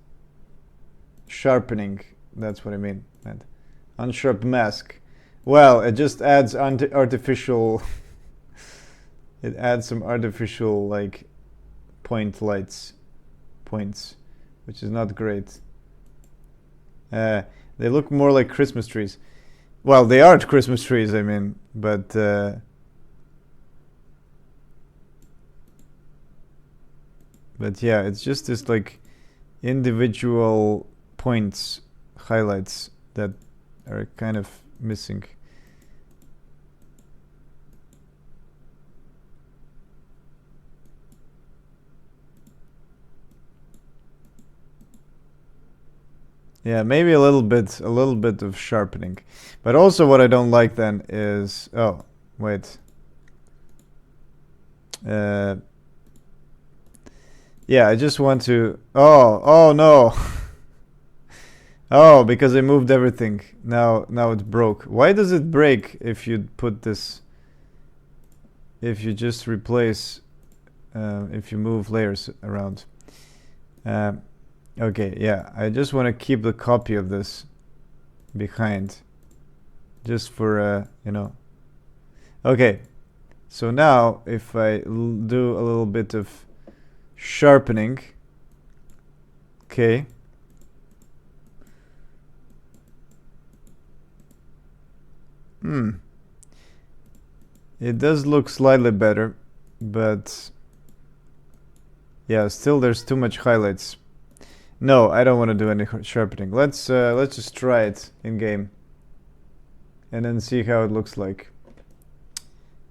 sharpening? That's what I mean. And unsharp mask. Well, it just adds artificial. It adds some artificial like points, which is not great. They look more like Christmas trees. Well, they aren't Christmas trees, I mean, but yeah, it's just this like individual points, highlights that are kind of missing. Yeah, maybe a little bit of sharpening. But also what I don't like then is, oh, wait. Yeah, I just want to, oh no. Oh, because I moved everything. Now it broke. Why does it break if you put this, if you just replace, if you move layers around? Okay, yeah, I just want to keep the copy of this behind, just for, you know. Okay, So now if I do a little bit of sharpening, okay. It does look slightly better, but yeah, still there's too much highlights. No, I don't want to do any sharpening. Let's just try it in game and then see how it looks like.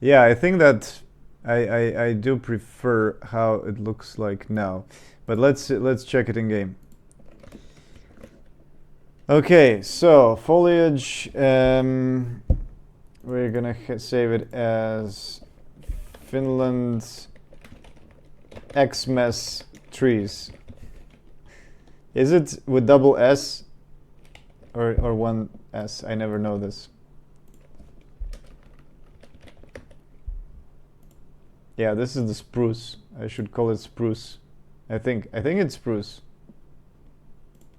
Yeah, I think that I do prefer how it looks like now, but let's check it in game. Okay, so foliage. We're gonna save it as Finland Xmas trees. Is it with double S or one S? I never know this. Yeah, this is the spruce. I should call it spruce. I think it's spruce.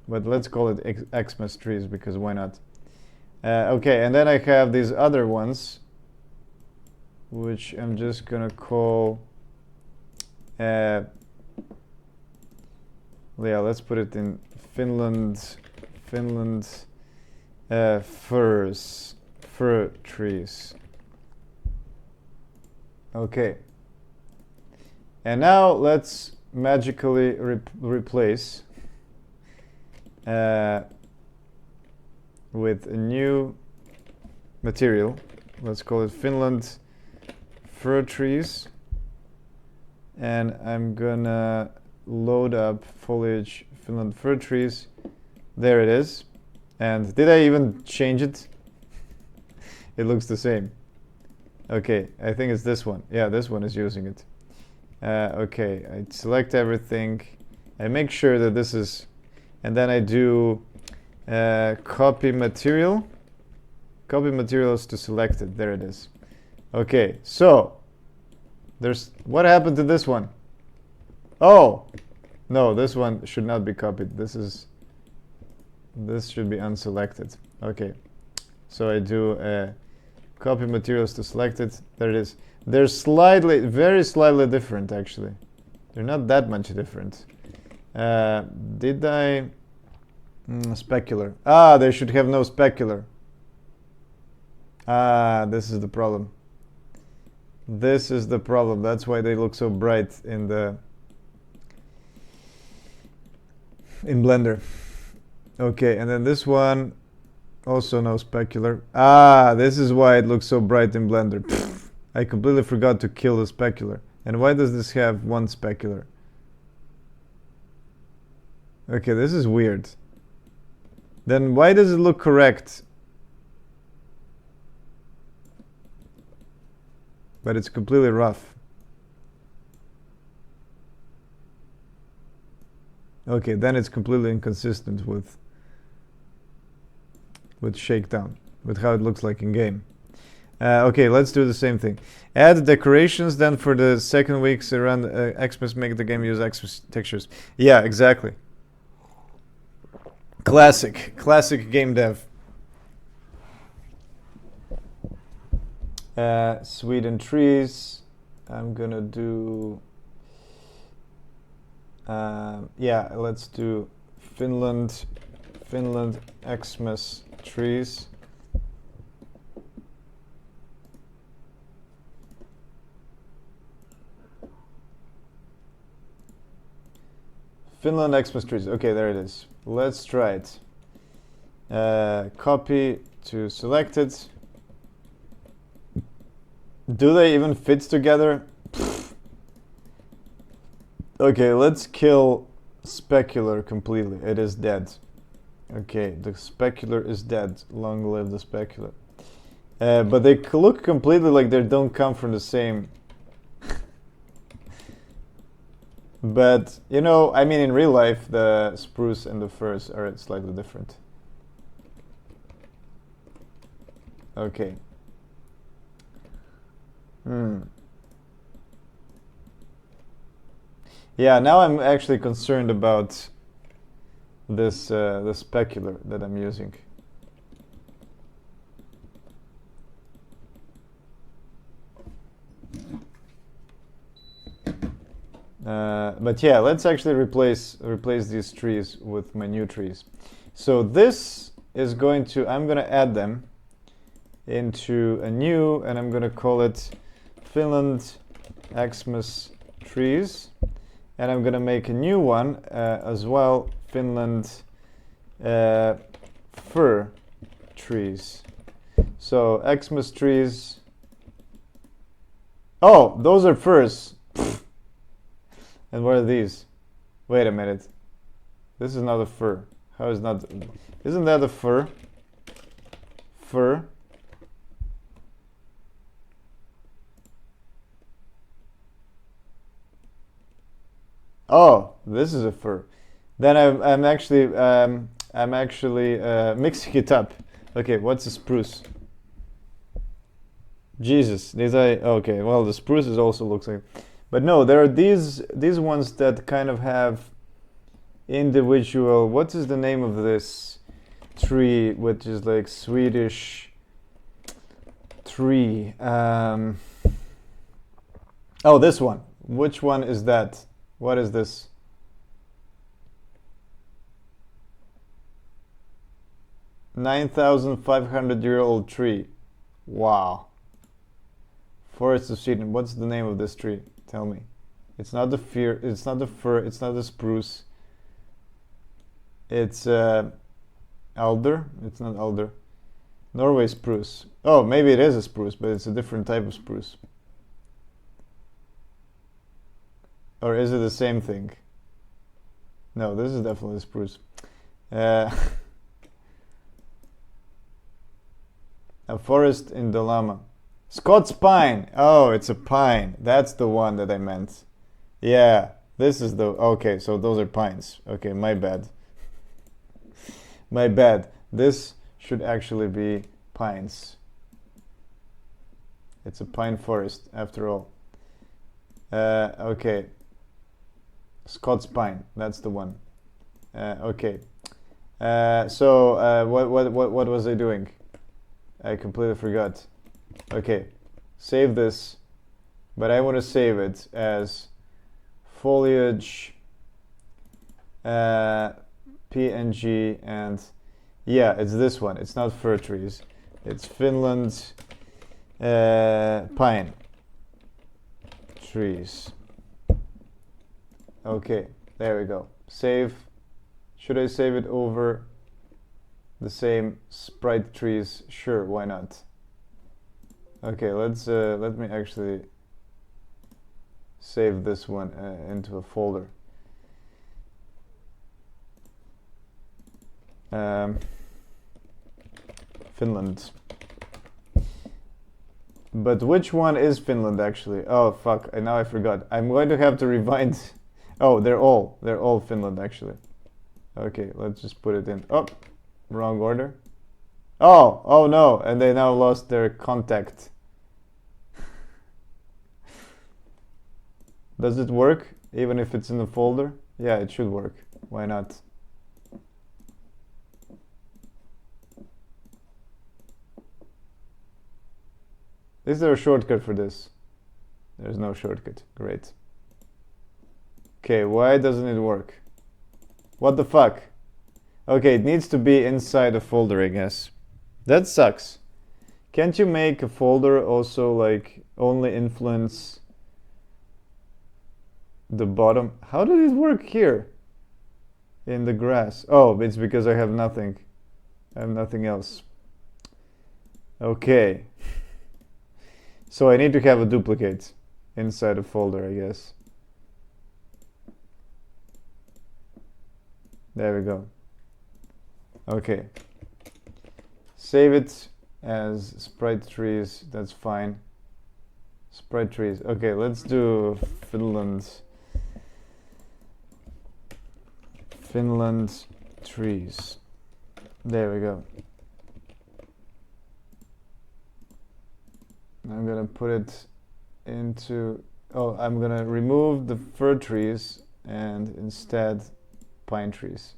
But let's call it Xmas trees because why not? Okay, and then I have these other ones, which I'm just gonna call. Yeah, let's put it in Finland. Fir trees. Okay. And now let's magically replace with a new material. Let's call it Finland fir trees. And I'm gonna load up foliage Finland fir trees. There it is. And did I even change it? It looks the same. Okay, I think it's this one. Yeah, this one is using it. Okay, I select everything. I make sure that this is, and then I do copy material. Copy materials to select it. There it is. Okay, so there's, what happened to this one? Oh, no, this one should not be copied. This should be unselected. Okay, so I do copy materials to select it. There it is. They're very slightly different actually. They're not that much different. Did I? Specular. Ah, they should have no specular. Ah, this is the problem. This is the problem. That's why they look so bright in Blender. Okay, and then this one also no specular. Ah, this is why it looks so bright in Blender. Pfft, I completely forgot to kill the specular. And why does this have one specular? Okay, this is weird. Then why does it look correct? But it's completely rough. Okay, then it's completely inconsistent with Shakedown, with how it looks like in game. Okay, let's do the same thing. Add decorations then for the second weeks around Xmas, make the game use Xmas textures. Yeah, exactly. Classic game dev. Sweden trees. I'm gonna do. Yeah, let's do Finland Xmas trees. Finland Xmas trees. Okay, there it is. Let's try it. Copy to selected. Do they even fit together? Pfft. Okay, let's kill specular completely. It is dead. Okay, the specular is dead. Long live the specular. But they look completely like they don't come from the same. But, you know, I mean, in real life, the spruce and the firs are slightly different. Okay. Yeah, now I'm actually concerned about this the specular that I'm using. But yeah, let's actually replace these trees with my new trees. So this is going to, I'm going to add them into a new, and I'm going to call it Finland Xmas trees. And I'm going to make a new one as well, Finland fir trees. So Xmas trees. Oh, those are firs. And what are these? Wait a minute. This is not a fir. How is not? Isn't that a fir? Fir. Oh, this is a fir. Then I'm actually mixing it up. Okay, what's a spruce? Jesus, these I okay. Well, the spruces also looks like, but no, there are these ones that kind of have individual. What is the name of this tree, which is like Swedish tree? Oh, this one. Which one is that? What is this? $9,500-year-old tree. Wow. Forest of Sweden. What's the name of this tree? Tell me. It's not the fir. It's not the fir. It's not the spruce. It's alder. It's not alder. Norway spruce. Oh, maybe it is a spruce, but it's a different type of spruce. Or is it the same thing? No, this is definitely a spruce. A forest in Dalarna. Scots pine. Oh, it's a pine. That's the one that I meant. Yeah, this is the... Okay, so those are pines. Okay, my bad. My bad. This should actually be pines. It's a pine forest, after all. Okay. Scots pine. That's the one. Okay. So what was I doing? I completely forgot. Okay, save this, but I want to save it as foliage PNG, and yeah, it's this one. It's not fir trees. It's Finland pine trees. Okay, there we go. Save. Should I save it over the same sprite trees? Sure, why not? Okay, let me actually save this one into a folder. Finland. But which one is Finland actually? Oh fuck! Now I forgot. I'm going to have to rewind. Oh, they're all Finland actually. Okay, let's just put it in. Oh, wrong order. Oh no, and they now lost their contact. Does it work even if it's in the folder? Yeah, it should work. Why not? Is there a shortcut for this? There's no shortcut. Great. Okay, why doesn't it work? What the fuck? Okay, it needs to be inside a folder, I guess. That sucks. Can't you make a folder also like only influence the bottom? How did it work here? In the grass. Oh, it's because I have nothing. I have nothing else. Okay. So I need to have a duplicate inside a folder, I guess. There we go. Okay. Save it as sprite trees. That's fine. Sprite trees. Okay, let's do Finland trees. There we go. I'm gonna put it into... Oh, I'm gonna remove the fir trees and instead pine trees.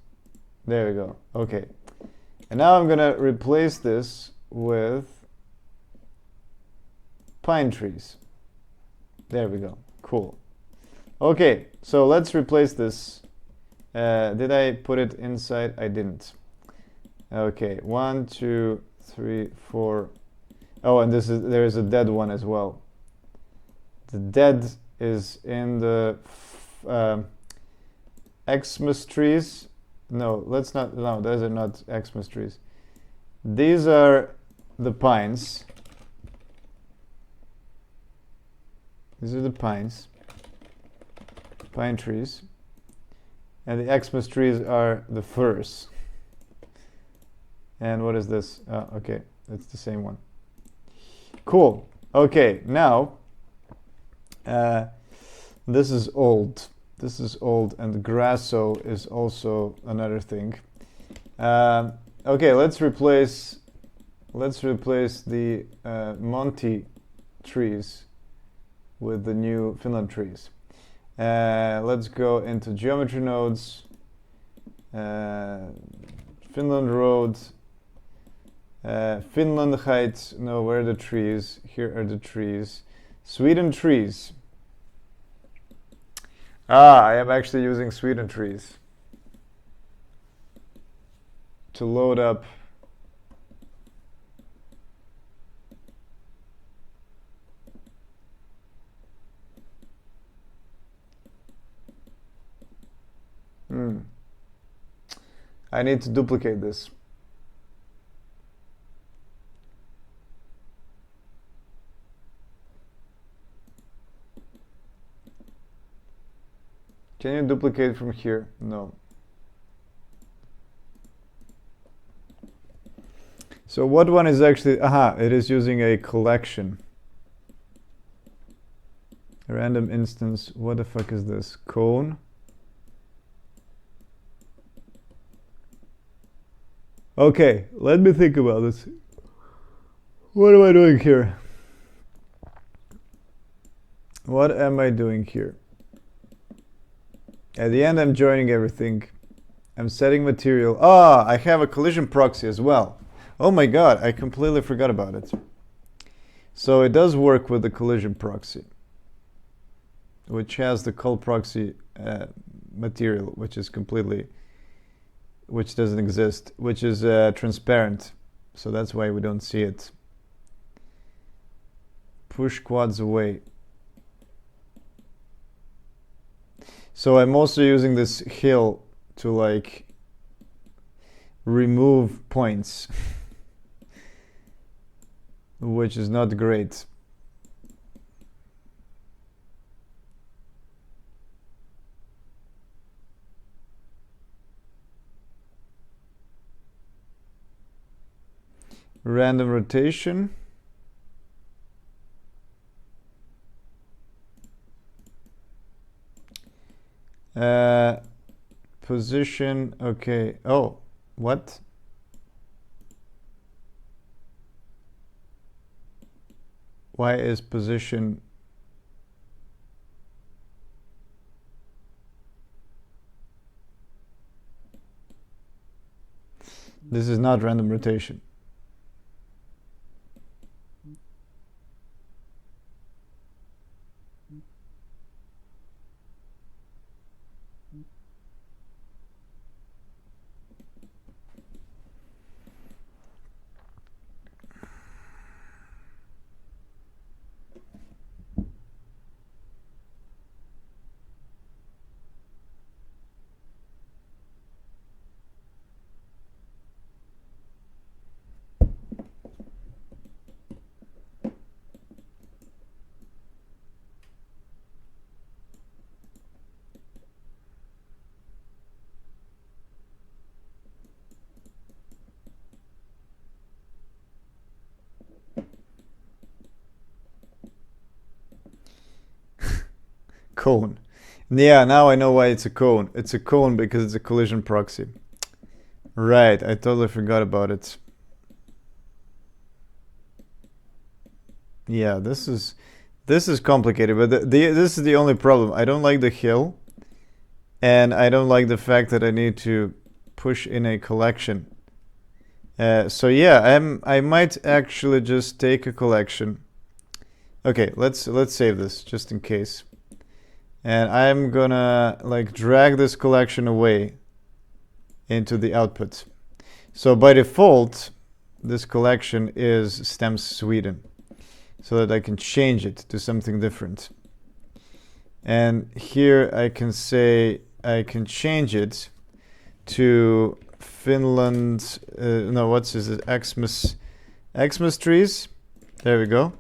There we go. Okay. And now I'm gonna replace this with pine trees. There we go. Cool. Okay, so let's replace this. Did I put it inside? I didn't. Okay, 1, 2, 3, 4. Oh, and there is a dead one as well. The dead is in the Xmas trees. No, let's not. No, those are not Xmas trees. These are the pines. These are the pines. Pine trees. And the Xmas trees are the firs. And what is this? Okay, it's the same one. Cool. Okay, now this is old. This is old, and grasso is also another thing. Okay, let's replace the Monty trees with the new Finland trees. Let's go into geometry nodes. Finland road. Finland heights. No, where are the trees? Here are the trees. Sweden trees. I am actually using Sweden trees to load up. I need to duplicate this. Can you duplicate from here? No. So what one is actually, it is using a collection. A random instance. What the fuck is this? Cone. Okay, let me think about this. What am I doing here? What am I doing here? At the end, I'm joining everything. I'm setting material. I have a collision proxy as well. Oh my god, I completely forgot about it. So it does work with the collision proxy, which has the call proxy material, which doesn't exist, which is transparent. So that's why we don't see it. Push quads away. So I'm also using this hill to like remove points, which is not great. Random rotation. Position, okay. Oh, what? Why is position? This is not random rotation. Cone. Yeah, now I know why it's a cone. It's a cone because it's a collision proxy. Right, I totally forgot about it. Yeah, this is complicated, but this is the only problem. I don't like the hill, and I don't like the fact that I need to push in a collection. So yeah, I might actually just take a collection. Okay, let's save this just in case. And I'm gonna like drag this collection away into the output. So by default, this collection is stems Sweden, so that I can change it to something different. And here I can say I can change it to Finland. No, what's this? Xmas trees. There we go.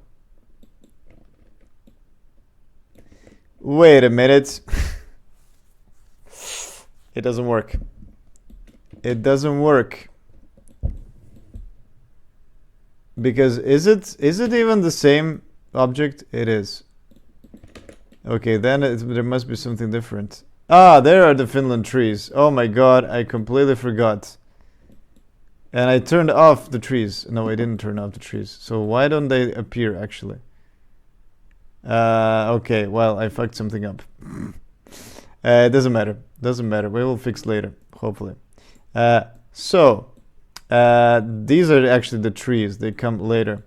Wait a minute. It doesn't work. It doesn't work. Because is it even the same object? It is. Okay, then there must be something different. Ah, there are the Finland trees. Oh my god, I completely forgot. And I turned off the trees. No, I didn't turn off the trees. So why don't they appear actually? Okay, well, I fucked something up. It doesn't matter. Doesn't matter. We will fix later, hopefully. These are actually the trees. They come later.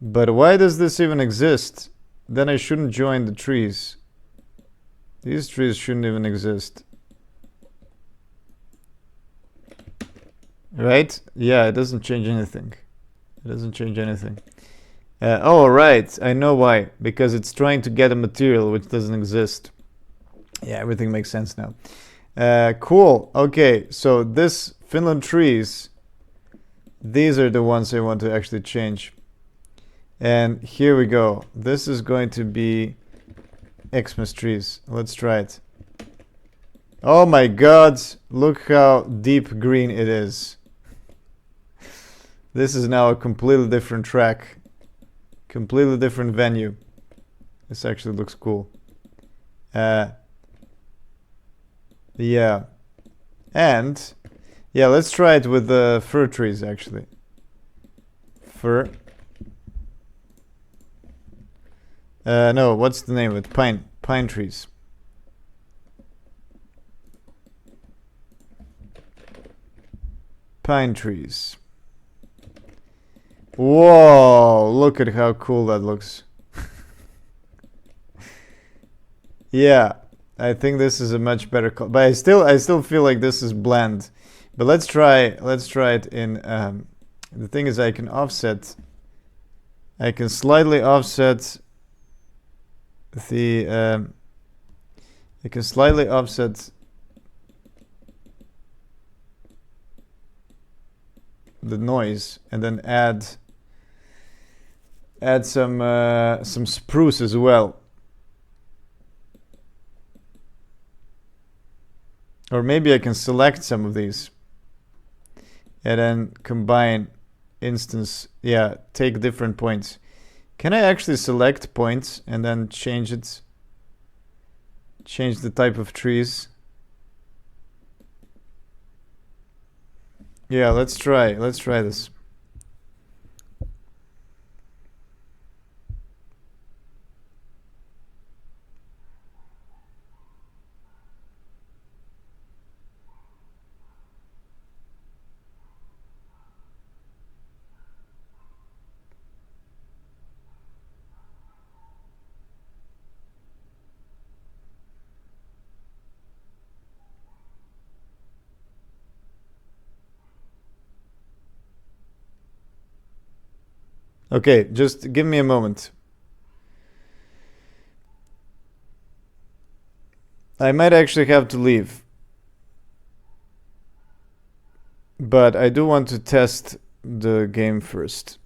But why does this even exist? Then I shouldn't join the trees. These trees shouldn't even exist. Right? Yeah, it doesn't change anything. It doesn't change anything. Oh, right. I know why. Because it's trying to get a material which doesn't exist. Yeah, everything makes sense now. Cool. Okay, so this Finland trees, these are the ones I want to actually change. And here we go. This is going to be Xmas trees. Let's try it. Oh my god, look how deep green it is. This is now a completely different track. Completely different venue. This actually looks cool. Yeah. And yeah, let's try it with the fir trees actually. Fir. No, what's the name of it? Pine trees. Pine trees. Whoa, look at how cool that looks. Yeah, I think this is a much better color, but I still feel like this is bland. But let's try it in the thing is I can slightly offset the I can slightly offset the noise and then add some spruce as well. Or maybe I can select some of these and then combine instance. Yeah, take different points. Can I actually select points and then change it? Change the type of trees. Yeah, let's try this. Okay, just give me a moment. I might actually have to leave. But I do want to test the game first.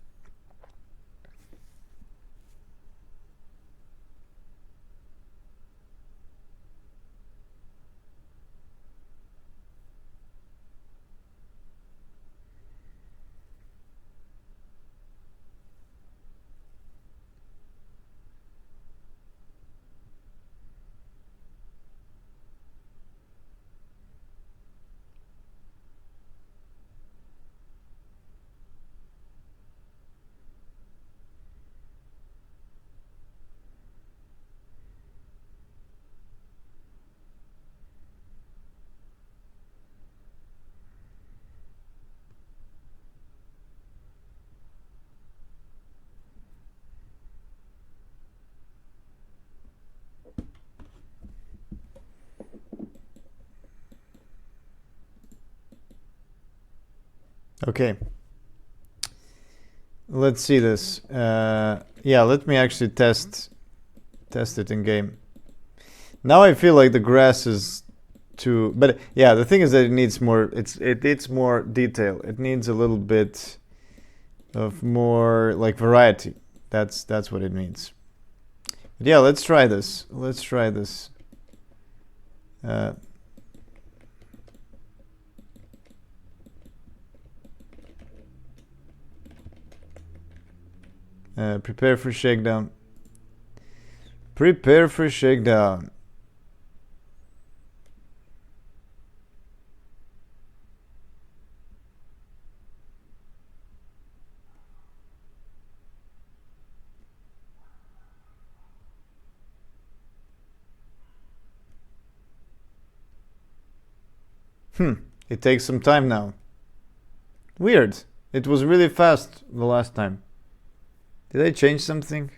Okay. Let's see this. Yeah, let me actually test it in game. Now I feel like the grass is too, but yeah, the thing is that it needs more. It needs more detail. It needs a little bit of more like variety. That's what it needs. But yeah, let's try this. Let's try this. Prepare for shakedown. Prepare for shakedown. It takes some time now. Weird. It was really fast the last time. Did I change something?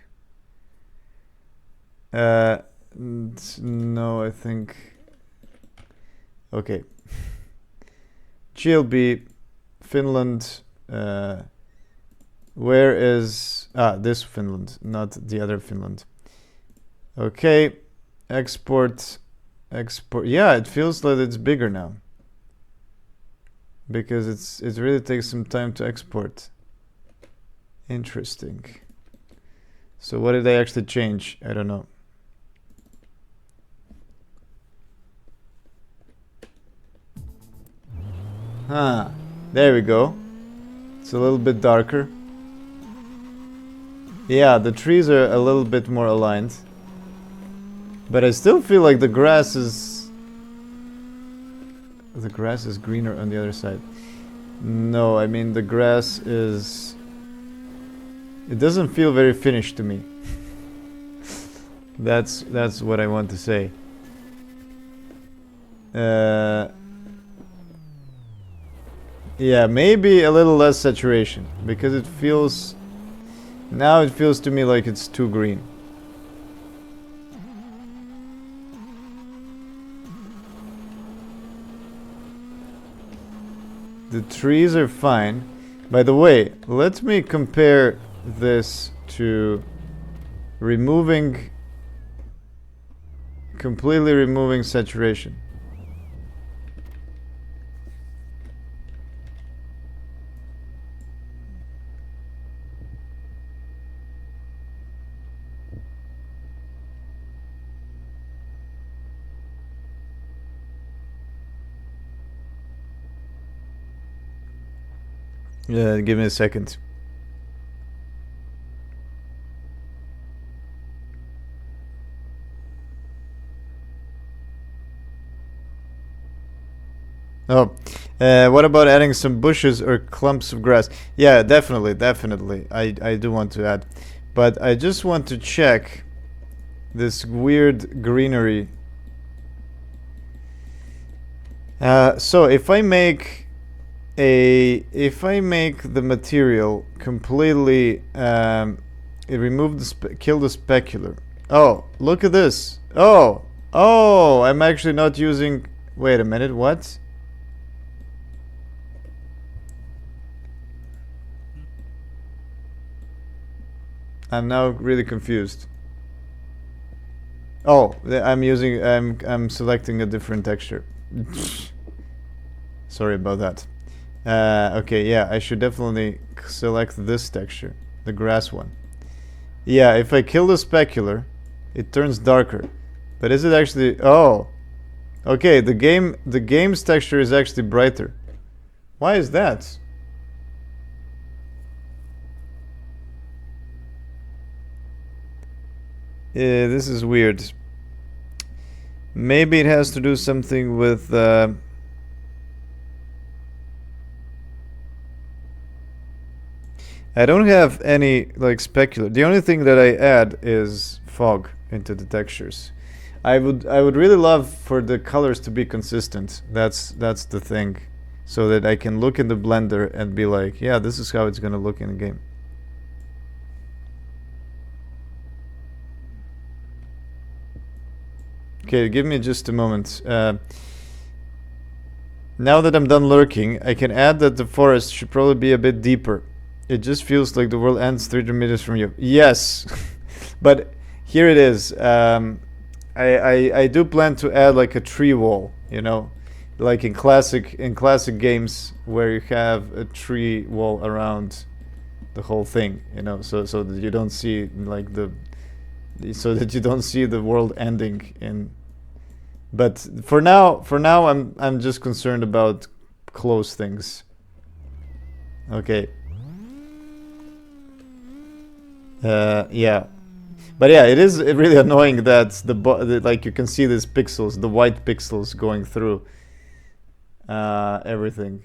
No, I think. Okay. GLB, Finland. Where is this Finland, not the other Finland? Okay, export. Yeah, it feels like it's bigger now because it really takes some time to export. Interesting. So what did I actually change? I don't know. There we go. It's a little bit darker. Yeah, the trees are a little bit more aligned. But I still feel like the grass is greener on the other side. No, I mean the grass is... It doesn't feel very Finnish to me. That's what I want to say. Yeah, maybe a little less saturation because it feels... Now it feels to me like it's too green. The trees are fine. By the way, let me compare this to completely removing saturation. Yeah, give me a second. Oh, what about adding some bushes or clumps of grass? Yeah, definitely. I do want to add, but I just want to check this weird greenery. So if I make the material completely, remove kill the specular. Oh, look at this. Oh, I'm actually not using. Wait a minute. What? I'm now really confused. Oh, I'm selecting a different texture. Sorry about that. Okay, yeah, I should definitely select this texture, the grass one. Yeah, if I kill the specular, it turns darker. But is it actually... Oh! Okay, the game's texture is actually brighter. Why is that? Yeah, this is weird. Maybe it has to do something with... I don't have any like specular. The only thing that I add is fog into the textures. I would really love for the colors to be consistent. That's the thing, so that I can look in the blender and be like, yeah, this is how it's gonna look in the game. Okay, give me just a moment. Now that I'm done lurking, I can add that the forest should probably be a bit deeper. It just feels like the world ends 300 meters from you. Yes, but here it is. I do plan to add like a tree wall, you know, like in classic games where you have a tree wall around the whole thing, you know, so that you don't see like so that you don't see the world ending in. But for now, I'm just concerned about close things. Okay. Yeah. But yeah, it is really annoying that like you can see these pixels, the white pixels going through everything.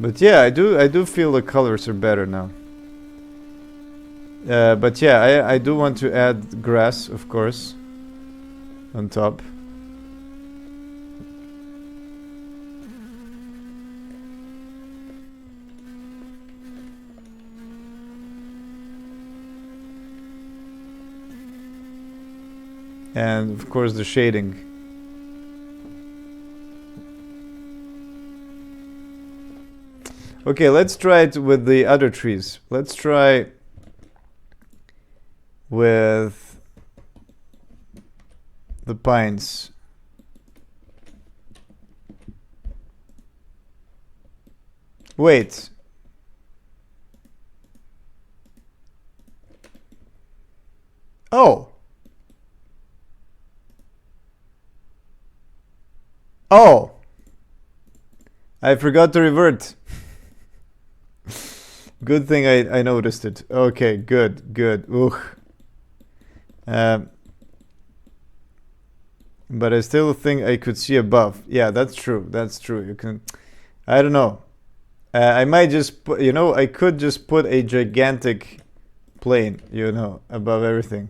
But yeah, I do feel the colors are better now. But yeah, I do want to add grass, of course, on top. And of course the shading. Okay, let's try it with the other trees. Let's try with the pines. Wait. Oh. Oh. I forgot to revert. Good thing I noticed it. Okay, good. Ugh. But I still think I could see above. Yeah, that's true. You can. I don't know. I might just put, you know, I could just put a gigantic plane, you know, above everything.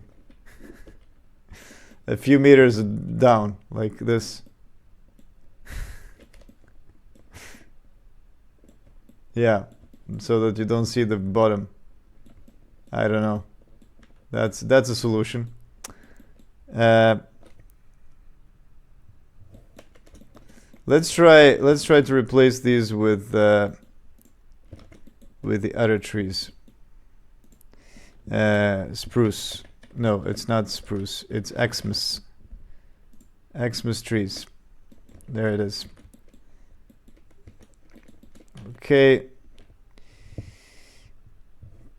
A few meters down, like this. Yeah, so that you don't see the bottom. I don't know. That's a solution. Let's try to replace these with the other trees. Spruce. No, it's not spruce. It's Xmas. Xmas trees. There it is. Okay.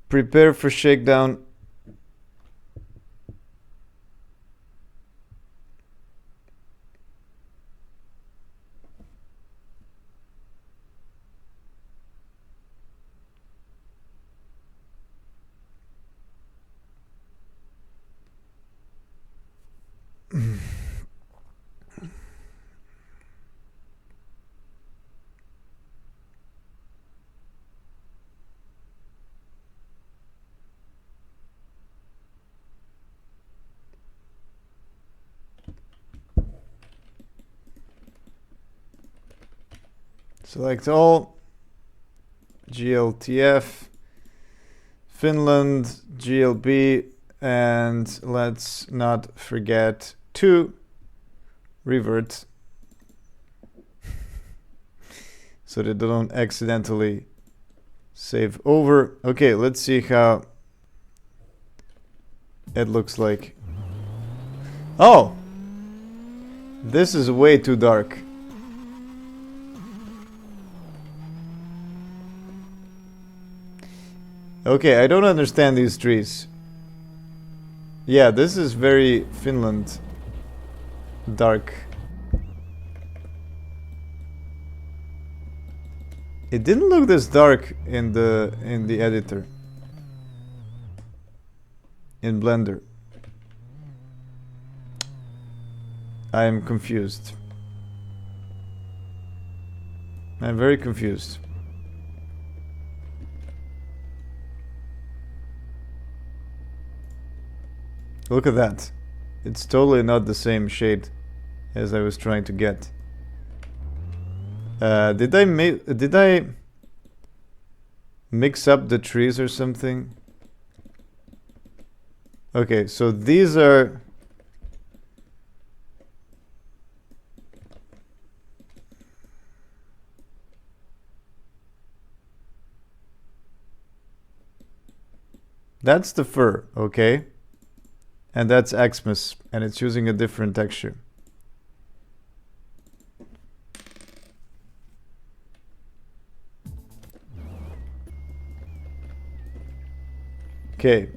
Prepare for shakedown. Select all. GLTF. Finland. GLB. And let's not forget to revert so that they don't accidentally save over. Okay, let's see how it looks like. Oh! This is way too dark. Okay, I don't understand these trees. Yeah, this is very Finland dark. It didn't look this dark in the editor. In Blender. I am confused. I'm very confused. Look at that. It's totally not the same shade as I was trying to get. Did I mix up the trees or something? Okay, so these are... That's the fur, okay? And that's Xmas, and it's using a different texture. Okay,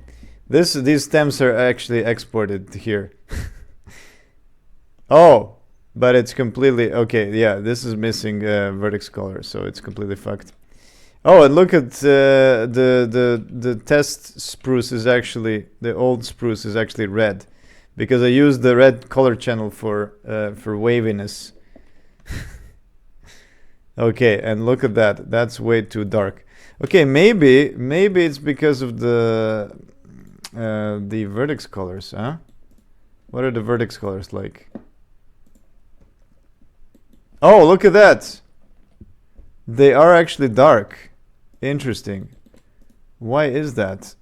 these stems are actually exported here. Oh, but it's completely okay. Yeah, this is missing vertex color, so it's completely fucked. Oh, and look at the test spruce is actually, the old spruce is actually red, because I used the red color channel for waviness. Okay, and look at that. That's way too dark. Okay, maybe it's because of the vertex colors, huh? What are the vertex colors like? Oh, look at that. They are actually dark. Interesting. Why is that?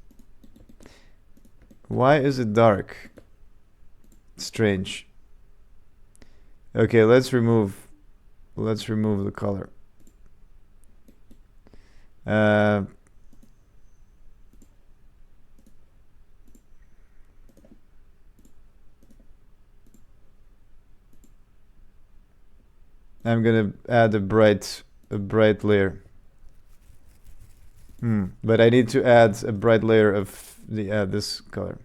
Why is it dark? Strange. Okay, let's remove the color. I'm gonna add a bright layer. But I need to add a bright layer of the this color.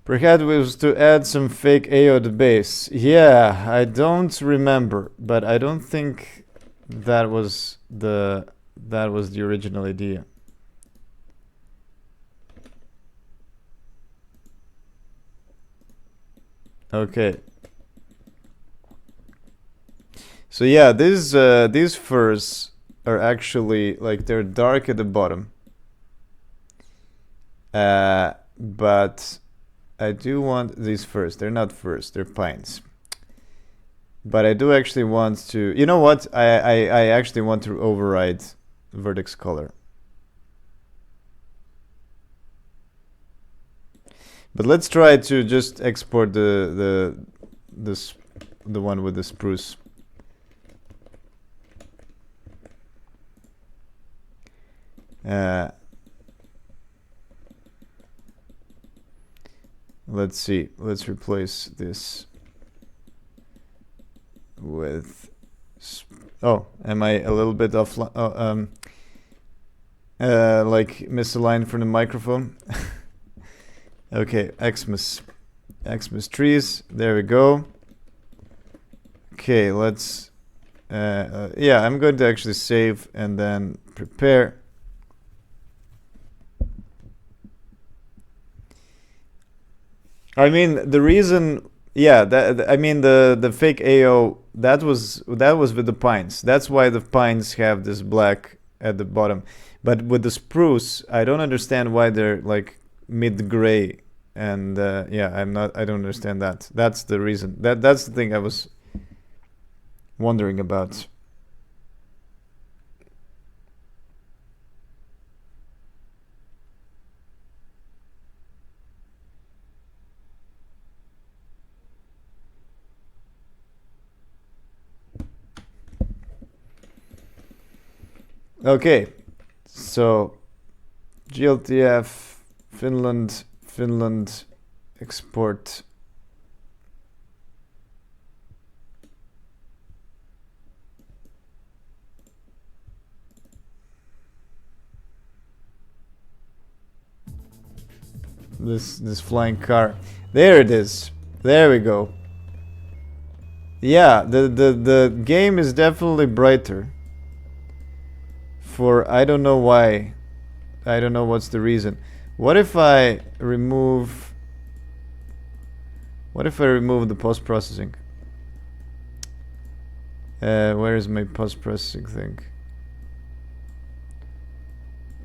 Perhaps it was to add some fake AO to base. Yeah, I don't remember, but I don't think that was the original idea. Okay. So yeah, these furs are actually like they're dark at the bottom. But I do want these furs. They're not furs, they're pines. But I do actually want to... You know what? I actually want to override vertex color. But let's try to just export the one with the spruce. Let's see. Let's replace this with... Oh, am I a little bit off? Like misaligned from the microphone? Okay, Xmas trees. There we go. Okay, let's... yeah, I'm going to actually save and then prepare. I mean, the reason... Yeah, I mean, the fake AO, that was with the pines. That's why the pines have this black at the bottom. But with the spruce, I don't understand why they're like mid-gray. And yeah, I don't understand that. That's the reason. That's the thing I was wondering about. Okay, so GLTF Finland export. This flying car. There it is. There we go. Yeah, the game is definitely brighter. For I don't know why. I don't know what's the reason. What if I remove... What if I remove the post-processing? Where is my post-processing thing?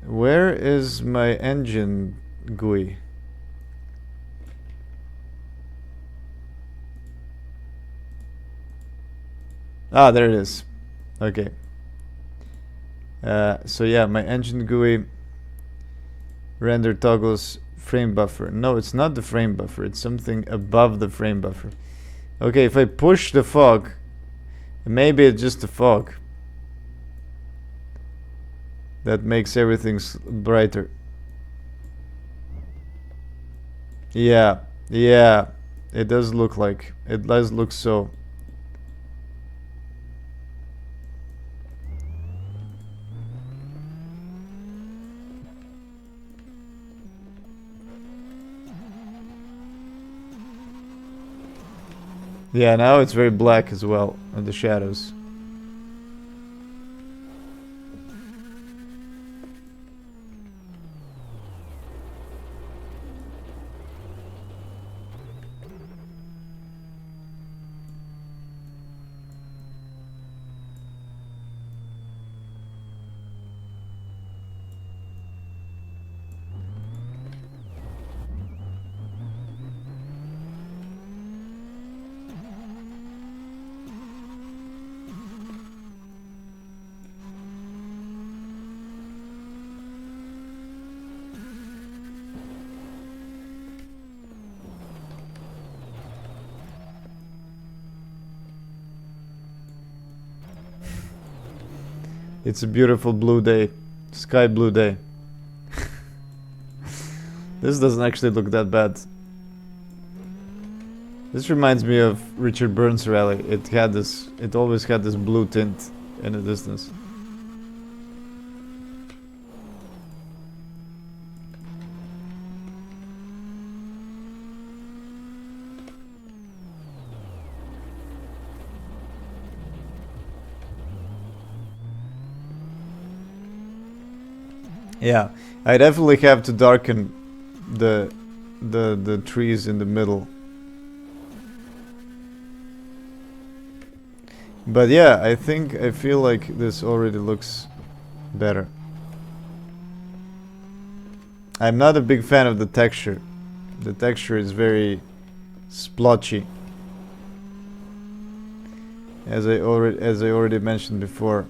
Where is my engine GUI? Ah, there it is. Okay. So yeah, my engine GUI, render toggles, frame buffer. No, it's not the frame buffer. It's something above the frame buffer. Okay, if I push the fog, maybe it's just the fog that makes everything brighter. Yeah, yeah, it does look like, it does look so. Yeah, now it's very black as well, in the shadows. It's a beautiful blue day. Sky blue day. This doesn't actually look that bad. This reminds me of Richard Burns' Rally. It always had this blue tint in the distance. Yeah, I definitely have to darken the trees in the middle. But yeah, I feel like this already looks better. I'm not a big fan of the texture. The texture is very splotchy. As I already mentioned before.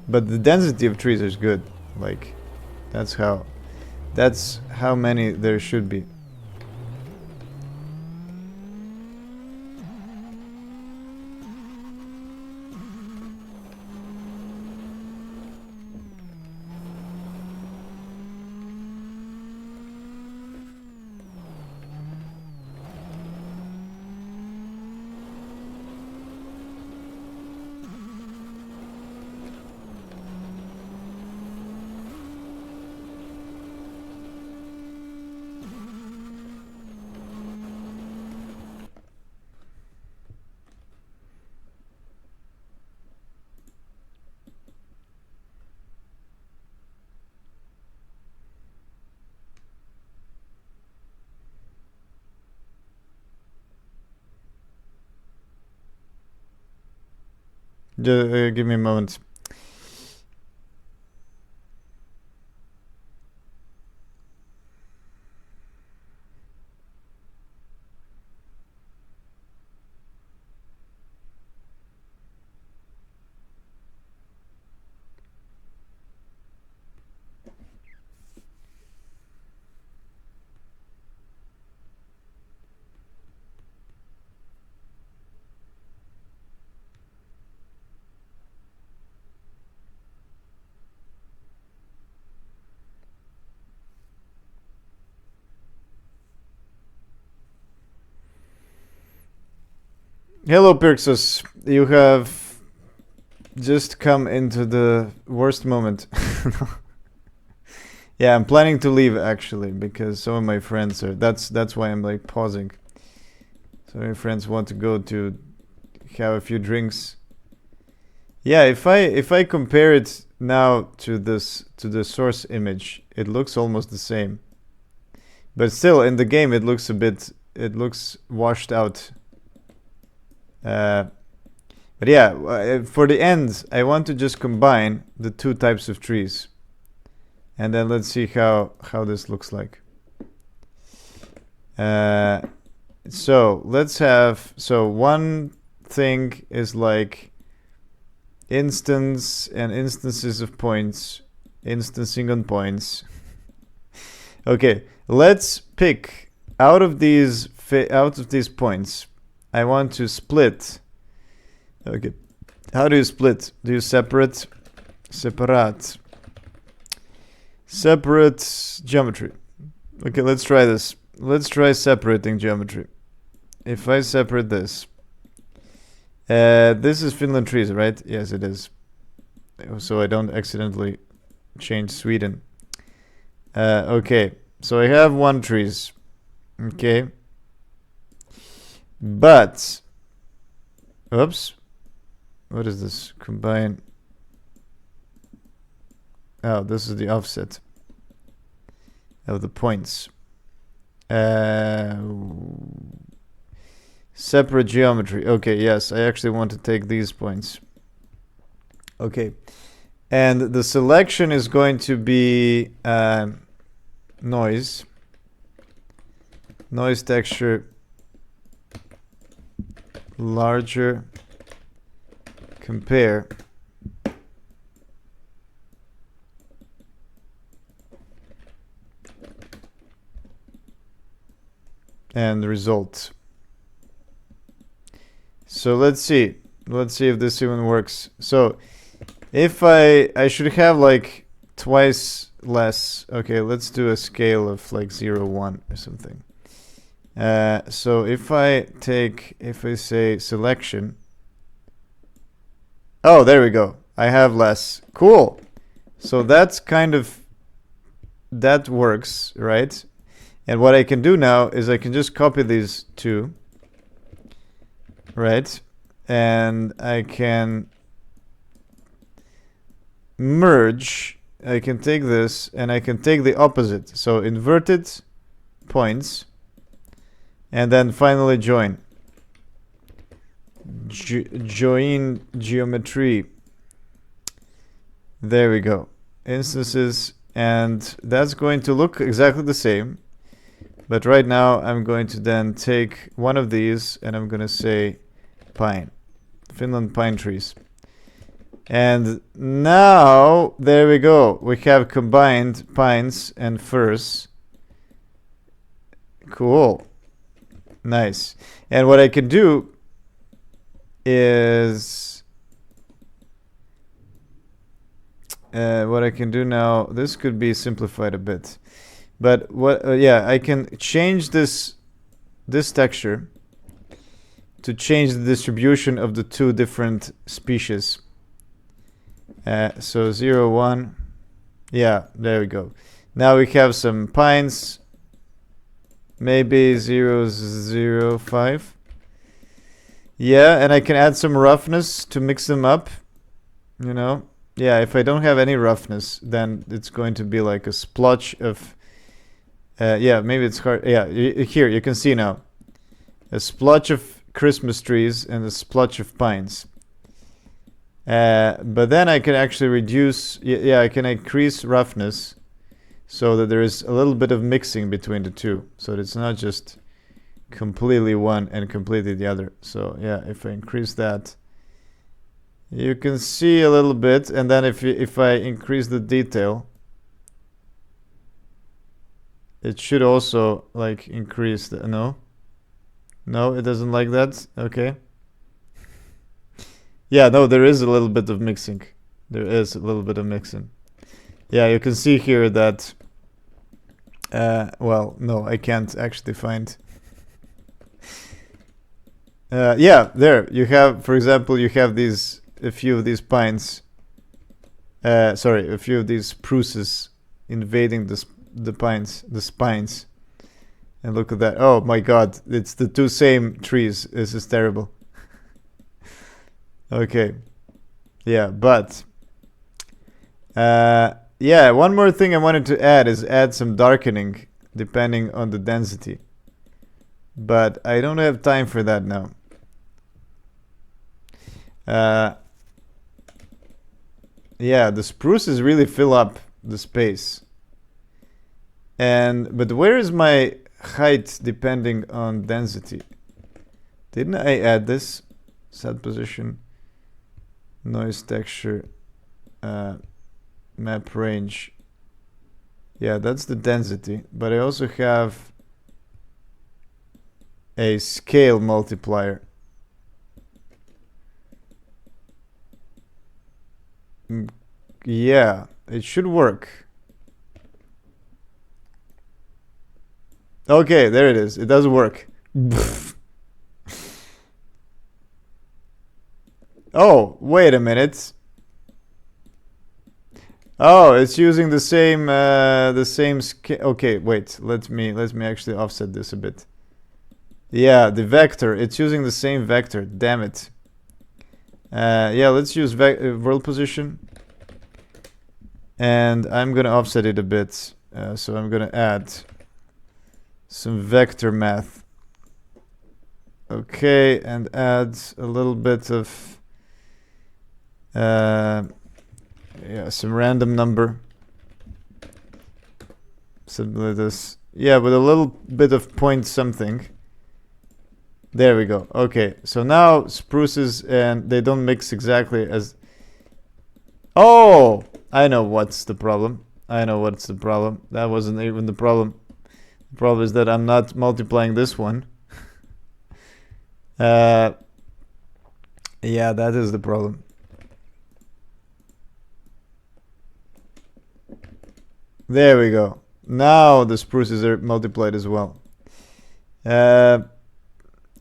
But the density of trees is good. Like, that's how many there should be. Just give me a moment. Hello, Pyrxus. You have just come into the worst moment. Yeah, I'm planning to leave actually because some of my friends are. That's why I'm like pausing. So my friends want to go to have a few drinks, Yeah, if I compare it now to the source image, it looks almost the same. But still, in the game, it looks washed out. But yeah, for the end, I want to just combine the two types of trees. And then let's see how this looks like. So let's have, so one thing is like instance and instances of points, instancing on points. Okay, let's pick out of these points. I want to split. Okay, how do you split? Do you separate geometry? Okay, let's try this. Let's try separating geometry. If I separate this, this is Finland trees, right? Yes, it is. So I don't accidentally change Sweden. Okay, so I have one trees. Okay, but oops, what is this? Combine. Oh, this is the offset of the points. Separate geometry. Okay, yes, I actually want to take these points. Okay, and the selection is going to be noise texture larger compare and result. So let's see if this even works. So if I should have like twice less. Okay, let's do a scale of like 0, 1 or something. So if I say selection, oh, there we go. I have less. Cool. So that's that works, right? And what I can do now is I can just copy these two, right? And I can merge. I can take this and I can take the opposite. So inverted points and then finally join. Join geometry. There we go. Instances, and that's going to look exactly the same. But right now I'm going to then take one of these and I'm going to say pine. Finland pine trees. And now, there we go. We have combined pines and firs. Cool. Nice. And what I can do is... what I can do now, this could be simplified a bit. But yeah, I can change this texture to change the distribution of the two different species. So 0, 1. Yeah, there we go. Now we have some pines. Maybe 0, 0, 5. Yeah, and I can add some roughness to mix them up. You know? Yeah, if I don't have any roughness, then it's going to be like a splotch of... yeah, maybe it's hard. Yeah, here, you can see now. A splotch of Christmas trees and a splotch of pines. But then I can actually reduce... Yeah, I can increase roughness so that there is a little bit of mixing between the two. So that it's not just completely one and completely the other. So yeah, if I increase that... You can see a little bit, and then if I increase the detail, it should also like increase the no, it doesn't like that. Okay. Yeah, no, there is a little bit of mixing. There is a little bit of mixing. Yeah, you can see here that. Well, no, I can't actually find. Yeah, there you have, for example, you have a few of these pines. Sorry, a few of these spruces invading the spines. And look at that. Oh my god, it's the two same trees. This is terrible. Okay. Yeah, but yeah, one more thing I wanted to add is add some darkening depending on the density. But I don't have time for that now. Yeah, the spruces really fill up the space. But where is my height depending on density? Didn't I add this? Set position, noise texture, map range. Yeah, that's the density. But I also have a scale multiplier. Yeah, it should work. Okay, there it is. It does work. Oh, wait a minute. Oh, it's using the same scale. Okay, wait. Let me actually offset this a bit. Yeah, the vector. It's using the same vector. Damn it. Yeah, let's use world position. And I'm gonna offset it a bit. So I'm gonna add some vector math. Okay, and add a little bit of yeah, some random number. Something like this. Yeah, with a little bit of point something. There we go. Okay, so now spruces and they don't mix exactly as... Oh! I know what's the problem. I know what's the problem. That wasn't even the problem. The problem is that I'm not multiplying this one. Yeah, that is the problem. There we go. Now the spruces are multiplied as well.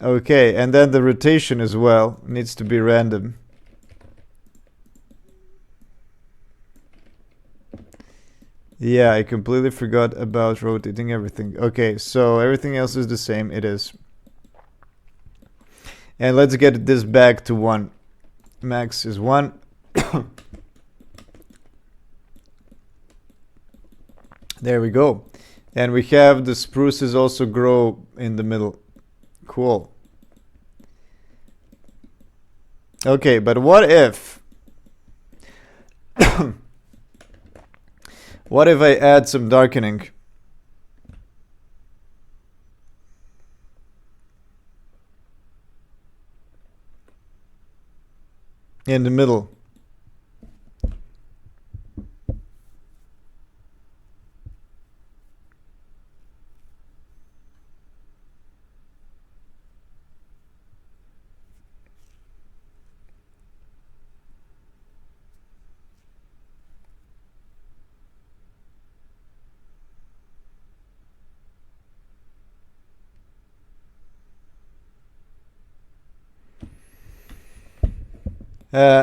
Okay, and then the rotation as well needs to be random. Yeah, I completely forgot about rotating everything. Okay, so everything else is the same. It is. And let's get this back to 1. Max is 1. There we go. And we have the spruces also grow in the middle. Cool. Okay, but what if... What if I add some darkening? In the middle.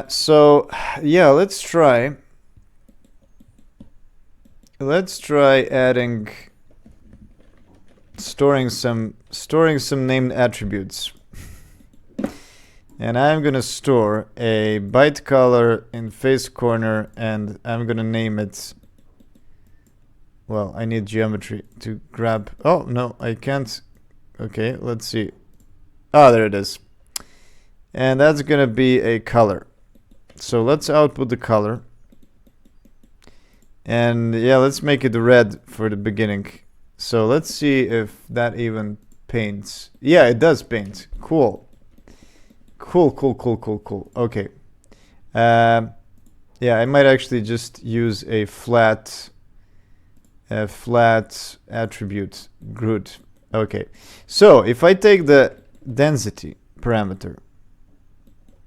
So yeah, let's try. Let's try adding storing some named attributes. And I'm gonna store a byte color in face corner, and I'm gonna name it. Well, I need geometry to grab. Oh no, I can't. Okay, let's see. Ah, there it is. And that's gonna be a color. So let's output the color. And yeah, let's make it red for the beginning. So let's see if that even paints. Yeah, it does paint. Cool. Cool. Okay. Yeah, I might actually just use a flat attribute. Good. Okay. So if I take the density parameter,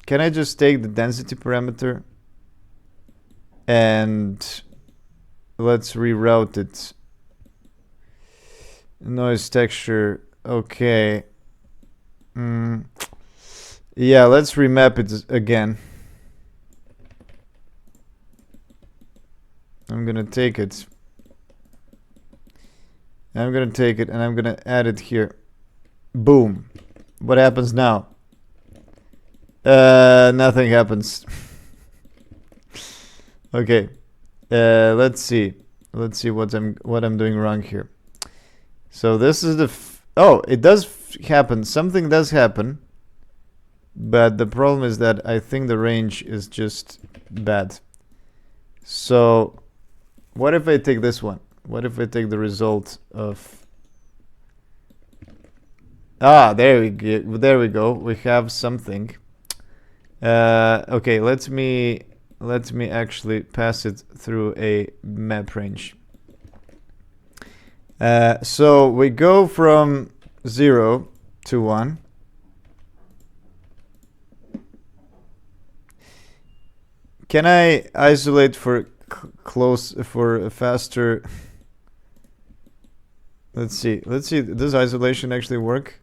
can I just take the density parameter and let's reroute it? Noise texture. Okay. Yeah, let's remap it again. I'm gonna take it. I'm gonna take it and I'm gonna add it here. Boom. What happens now? Nothing happens. Okay. Let's see. Let's see what I'm doing wrong here. So this is the oh, it does happen. Something does happen. But the problem is that I think the range is just bad. So what if I take this one? What if I take the result of... Ah, there we go. There we go. We have something. Okay, let me actually pass it through a map range. So we go from 0 to 1. Can I isolate for close for a faster? Let's see. Let's see. Does isolation actually work?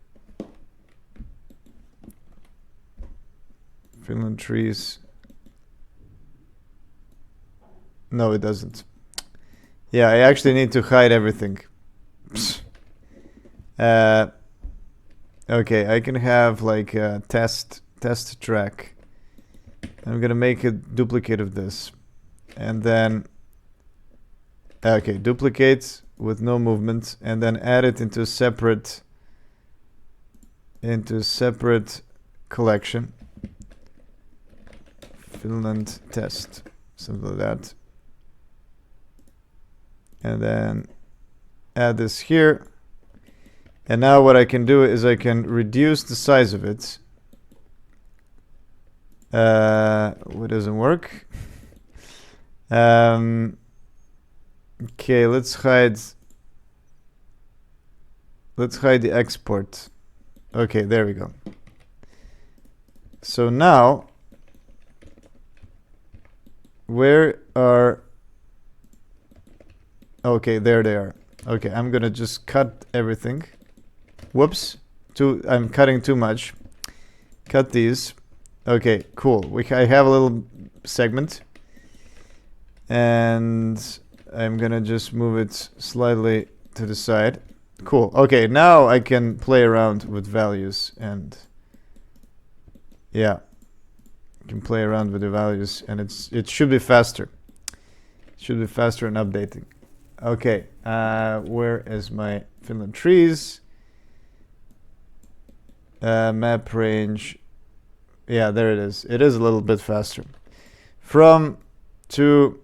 Finland trees. No, it doesn't. Yeah, I actually need to hide everything. Okay, I can have like a test track. I'm gonna make a duplicate of this, and then okay, duplicate with no movement, and then add it into a separate collection. Finland test, something like that, and then add this here. And now what I can do is I can reduce the size of it. What doesn't work? Okay, let's hide the export. Okay, there we go. So now, where are... Okay, there they are. Okay, I'm gonna just cut everything. Whoops, I'm cutting too much. Cut these. Okay, cool. I have a little segment, and I'm gonna just move it slightly to the side. Cool. Okay, now I can play around with values, and yeah, I can play around with the values, and it should be faster. It should be faster in updating. Okay, where is my Finland trees? Map range. Yeah, there it is. It is a little bit faster. From to...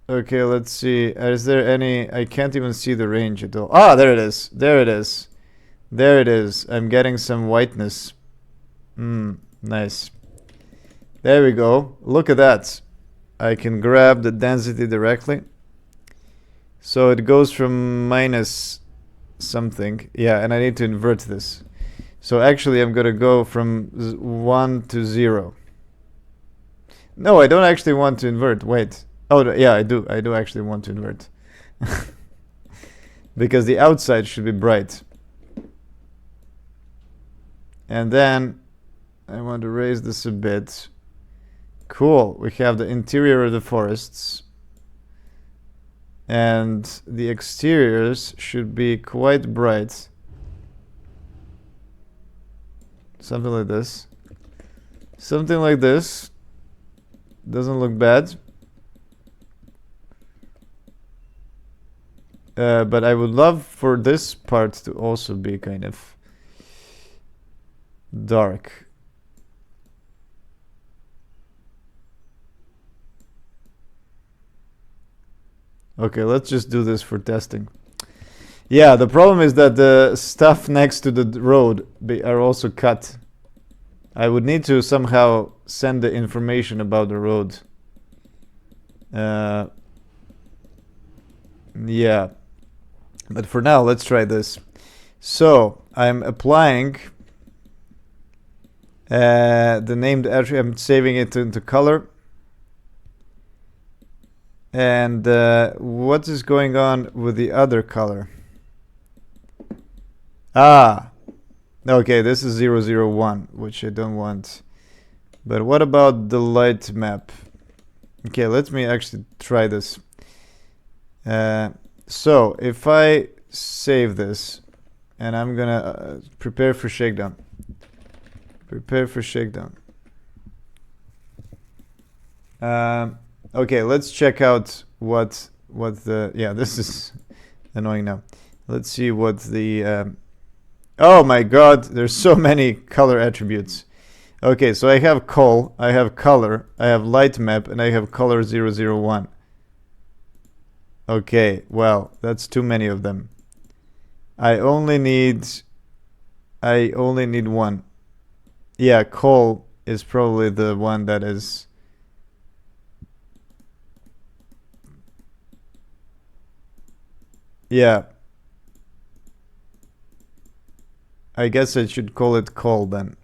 Okay, let's see. Is there any... I can't even see the range at all. Ah, there it is. There it is. There it is. I'm getting some whiteness. Nice. There we go. Look at that. I can grab the density directly. So it goes from minus something. Yeah, and I need to invert this. So actually I'm gonna go from 1 to 0. No, I don't actually want to invert. Wait. Oh, yeah, I do. I do actually want to invert. Because the outside should be bright. And then I want to raise this a bit. Cool. We have the interior of the forests. And the exteriors should be quite bright. Something like this. Something like this. Doesn't look bad. But I would love for this part to also be kind of dark. Okay, let's just do this for testing. Yeah, the problem is that the stuff next to the road are also cut. I would need to somehow send the information about the road. Yeah. But for now, let's try this. So, I'm applying the named attribute. I'm saving it into color. And what is going on with the other color? Ah, okay, this is 001, which I don't want. But what about the light map? Okay, let me actually try this. So, if I save this, and I'm gonna prepare for shakedown. Prepare for shakedown. Okay, let's check out what the, yeah, this is annoying now. Let's see what the, oh my god, there's so many color attributes. Okay, so I have col, I have color, I have light map, and I have color 001. Okay, well, that's too many of them. I only need one. Yeah, col is probably the one that is. Yeah. I guess I should call it col then.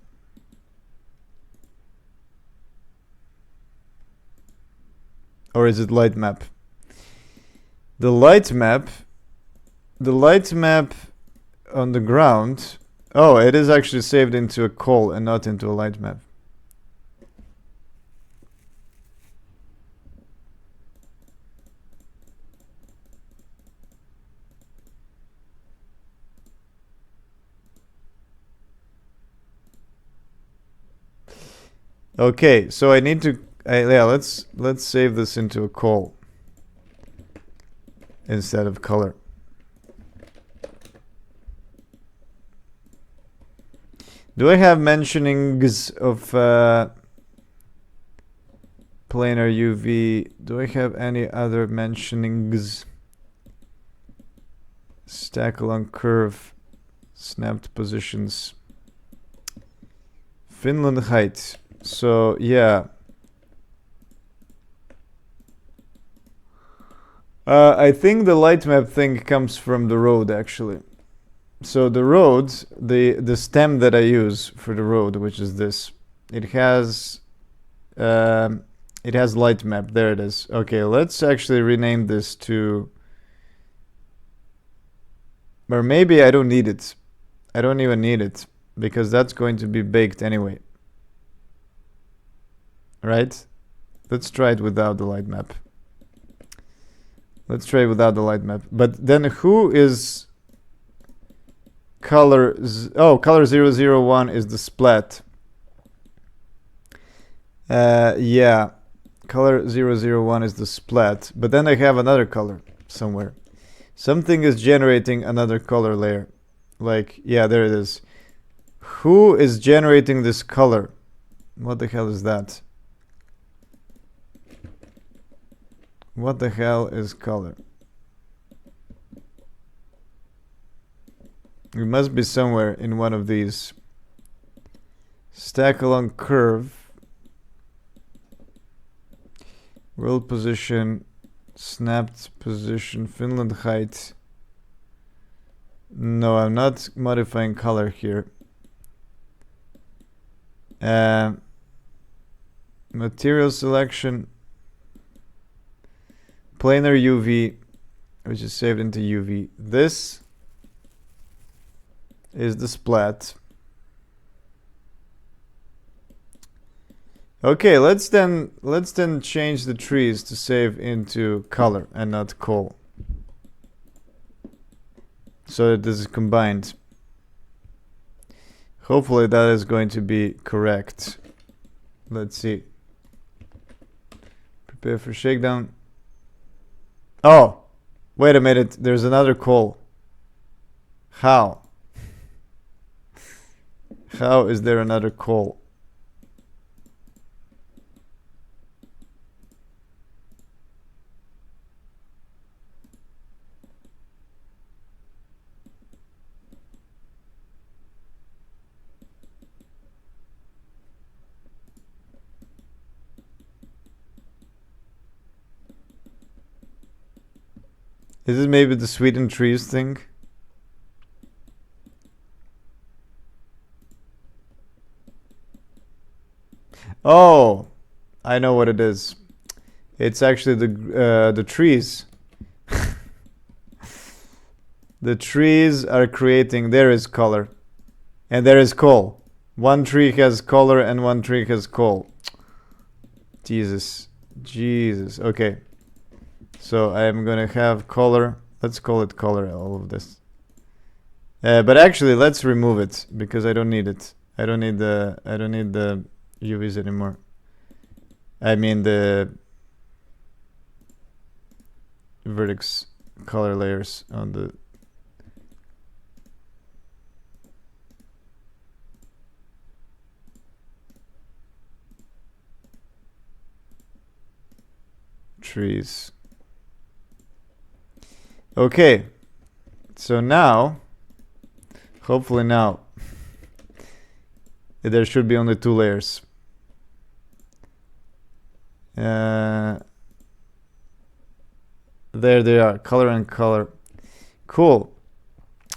Or is it light map? The light map on the ground. Oh, it is actually saved into a col and not into a light map. Okay, so I need to, yeah, let's save this into a col instead of color. Do I have mentionings of planar UV? Do I have any other mentionings? Stack along curve, snapped positions, Finland height. So yeah, I think the light map thing comes from the road actually. So the road, the stem that I use for the road, which is this, it has light map. There it is. Okay, let's actually rename this to, or maybe I don't need it. I don't even need it because that's going to be baked anyway. Right? Let's try it without the light map. Let's try it without the light map. But then who is color? Oh, color 001 is the splat. Yeah, color 001 is the splat. But then I have another color somewhere. Something is generating another color layer. Like, yeah, there it is. Who is generating this color? What the hell is that? What the hell is color? It must be somewhere in one of these. Stack along curve. World position. Snapped position. Finland height. No, I'm not modifying color here. Material selection. Planar UV, which is saved into UV. This is the splat. Okay, let's then change the trees to save into color and not col. So that this is combined. Hopefully that is going to be correct. Let's see. Prepare for shakedown. Oh, wait a minute. There's another col. How? How is there another col? Is it maybe the sweetened trees thing? Oh, I know what it is. It's actually the trees. The trees are creating. There is color, and there is col. One tree has color and one tree has col. Jesus. Okay. So I'm gonna have color. Let's call it color, all of this. But actually, let's remove it because I don't need it. I don't need the UVs anymore. I mean the vertex color layers on the trees. Okay, so now, hopefully now, there should be only 2 layers. There they are, color and color. Cool.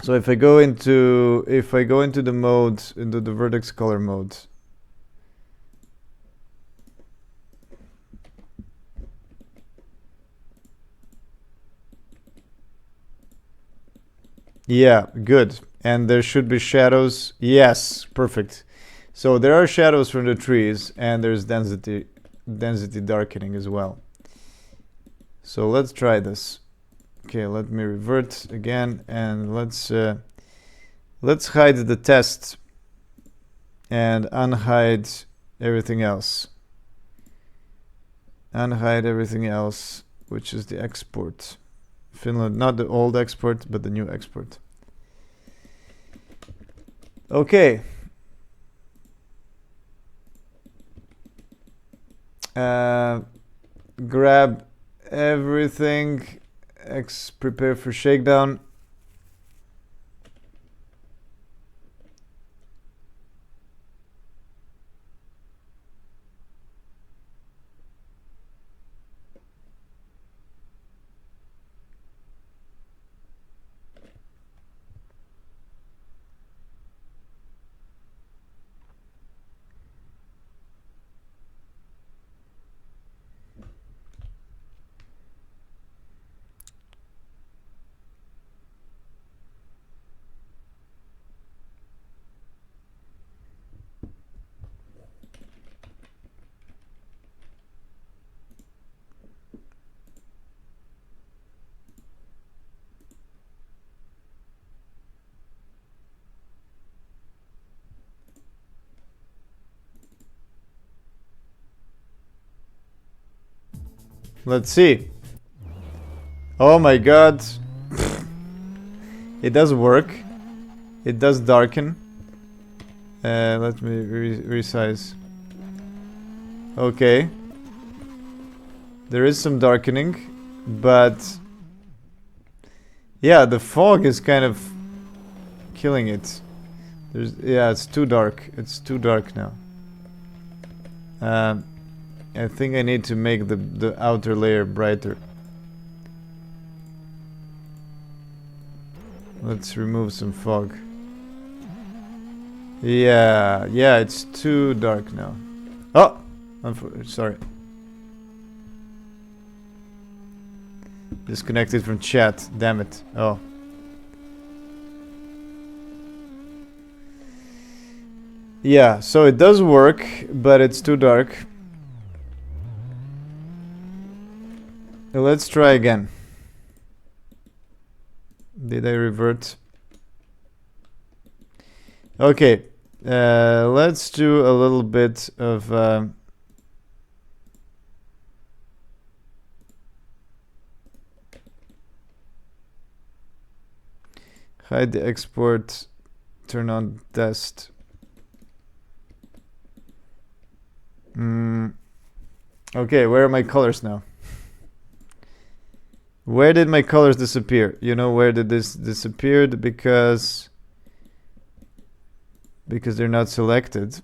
So if I go into the mode, into the vertex color mode, yeah, good. And there should be shadows. Yes, perfect. So there are shadows from the trees, and there's density darkening as well. So let's try this. Okay, let me revert again, and let's hide the test and unhide everything else. Unhide everything else, which is the export. Finland, not the old export, but the new export. Okay. Grab everything. Prepare for shakedown. Let's see. Oh my god. It does work. It does darken. Let me resize. Okay. There is some darkening, but yeah, the fog is kind of killing it. Yeah, it's too dark. It's too dark now. I think I need to make the outer layer brighter. Let's remove some fog. Yeah, it's too dark now. Oh! Sorry. Disconnected from chat. Damn it. Oh. Yeah, so it does work, but it's too dark. Let's try again. Did I revert? Okay. Let's do a little bit of hide the export, turn on test. Okay, where are my colors now? Where did my colors disappear? You know where did this disappeared? Because they're not selected.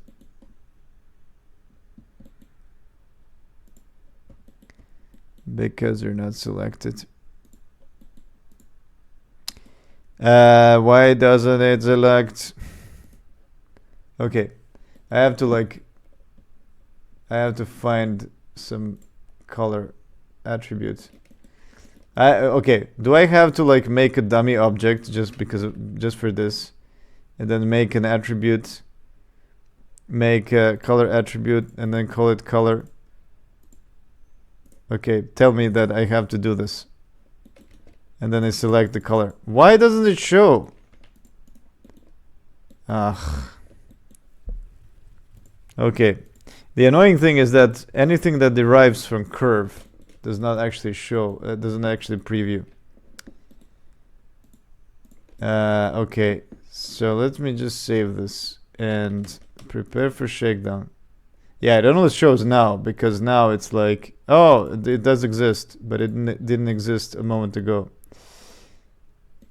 Because they're not selected. Why doesn't it select? Okay, I have to find some color attribute. Okay, do I have to like make a dummy object just for this, and then make an attribute, make a color attribute, and then call it color? Okay, tell me that I have to do this, and then I select the color. Why doesn't it show? Okay, the annoying thing is that anything that derives from curve does not actually show. It doesn't actually preview. Okay, so let me just save this and prepare for shakedown. Yeah, it only shows now because now it's like, oh, it does exist, but it didn't exist a moment ago.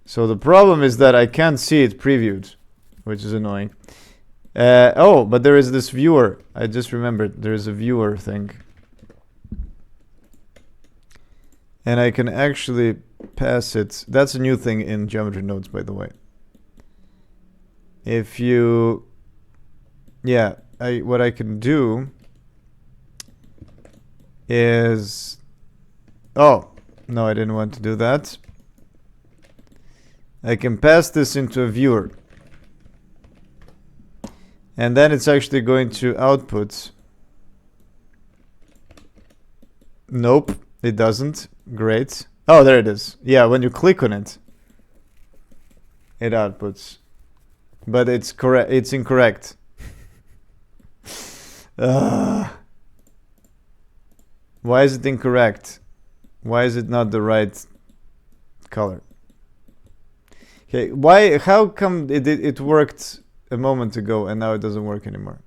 So the problem is that I can't see it previewed, which is annoying. Oh, but there is this viewer. I just remembered there is a viewer thing. And I can actually pass it. That's a new thing in geometry nodes, by the way. If you, yeah, what I can do is, oh, no, I didn't want to do that. I can pass this into a viewer. And then it's actually going to output. Nope, it doesn't. Great. Oh, there it is. Yeah, when you click on it, it outputs. But it's correct. It's incorrect. Why is it incorrect? Why is it not the right color? Okay, why? How come it worked a moment ago and now it doesn't work anymore?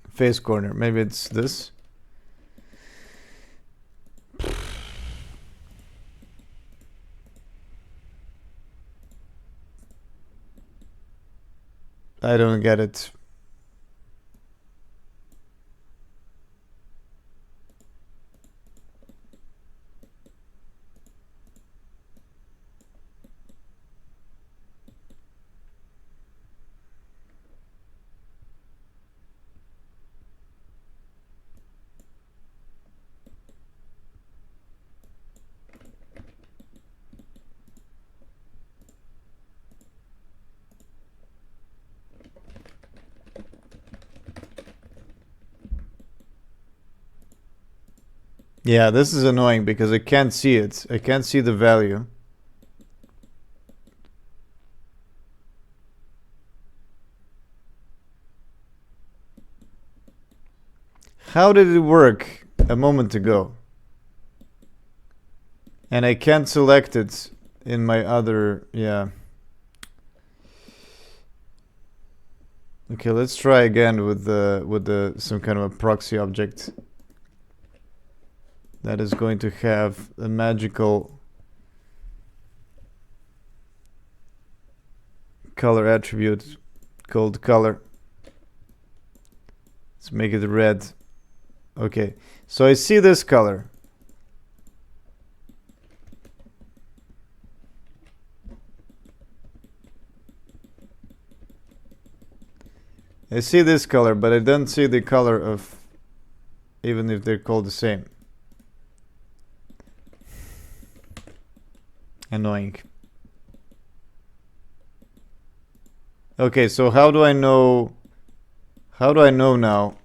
Face corner. Maybe it's this. I don't get it. Yeah, this is annoying because I can't see it. I can't see the value. How did it work a moment ago? And I can't select it in my other, yeah. Okay, let's try again with the some kind of a proxy object that is going to have a magical color attribute called color. Let's make it red. Okay, so I see this color. I see this color, but I don't see the color of, even if they're called the same. Annoying. Okay, so how do I know now?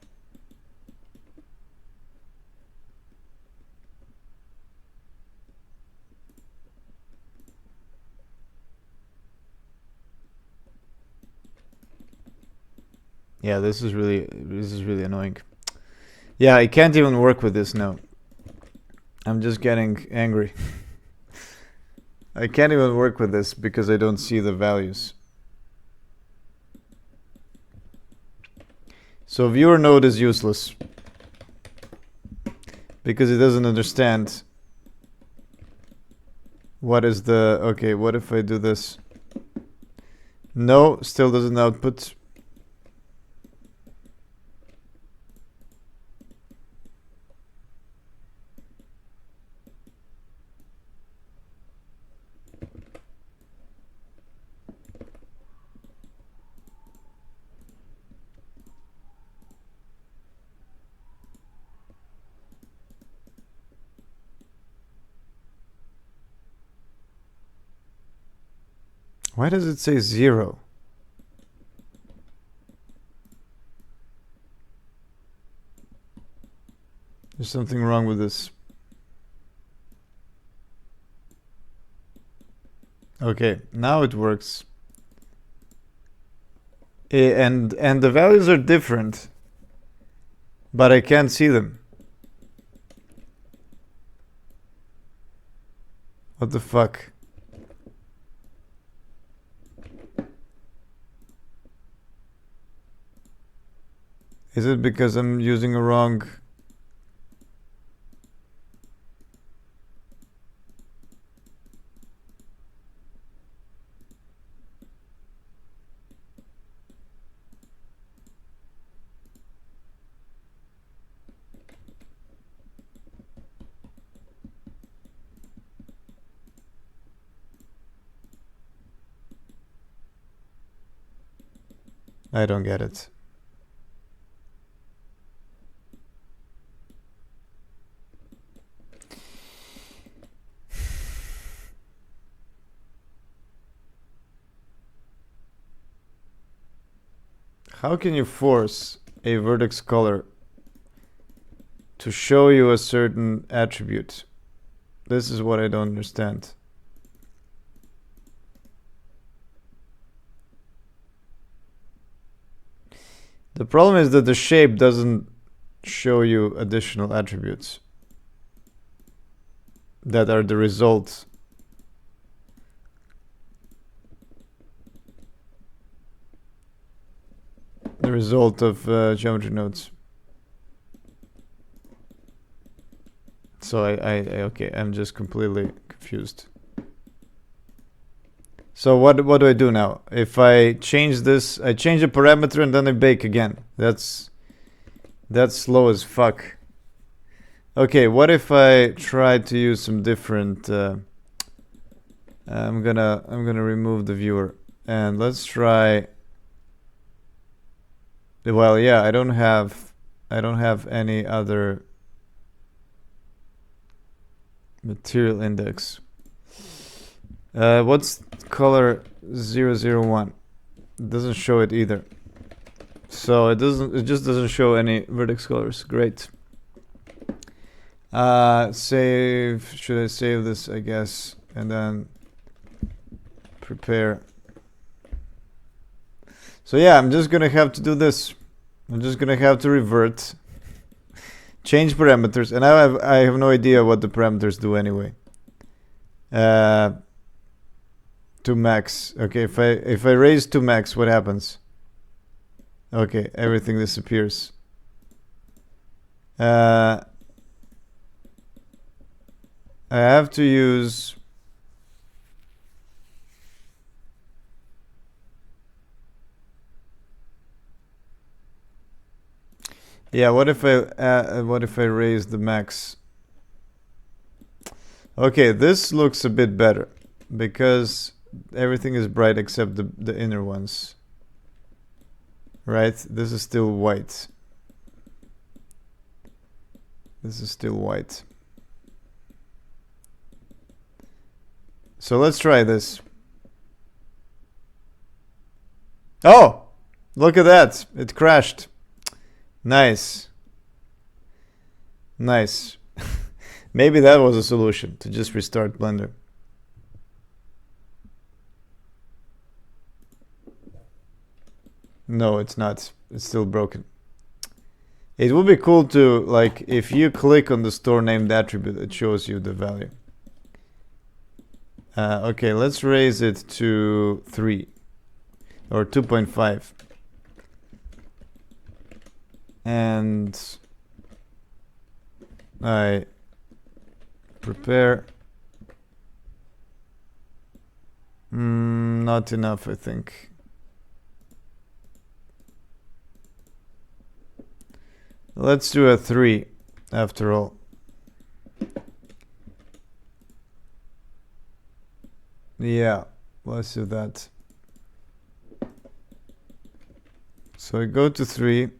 Yeah, this is really annoying. Yeah, I can't even work with this now. I'm just getting angry. I can't even work with this because I don't see the values. So viewer node is useless because it doesn't understand what is the, okay, what if I do this? No, still doesn't output. Why does it say 0? There's something wrong with this. Okay, now it works. And the values are different, but I can't see them. What the fuck? Is it because I'm using a wrong... I don't get it. How can you force a vertex color to show you a certain attribute? This is what I don't understand. The problem is that the shape doesn't show you additional attributes that are the result. The result of geometry nodes. So okay, I'm just completely confused. So what do I do now? If I change this, I change the parameter and then I bake again. That's slow as fuck. Okay, what if I try to use some different? I'm gonna remove the viewer and let's try. Well, yeah, I don't have any other material index. What's color 001? It doesn't show it either. So it just doesn't show any vertex colors. Great. Save. Should I save this? I guess, and then prepare. So yeah, I'm just gonna have to do this. I'm just gonna have to revert, change parameters, and I have no idea what the parameters do anyway. To max. Okay, if I raise to max, what happens? Okay, everything disappears. I have to use... Yeah, what if I raise the max? Okay, this looks a bit better because everything is bright except the inner ones. Right? This is still white. This is still white. So let's try this. Oh! Look at that! It crashed. Nice. Nice. Maybe that was a solution, to just restart Blender. No, it's not. It's still broken. It would be cool to, like, if you click on the store named attribute, it shows you the value. Okay, let's raise it to 3 or 2.5. And I prepare. Not enough, I think. Let's do a 3 after all. Yeah, let's do that. So I go to 3.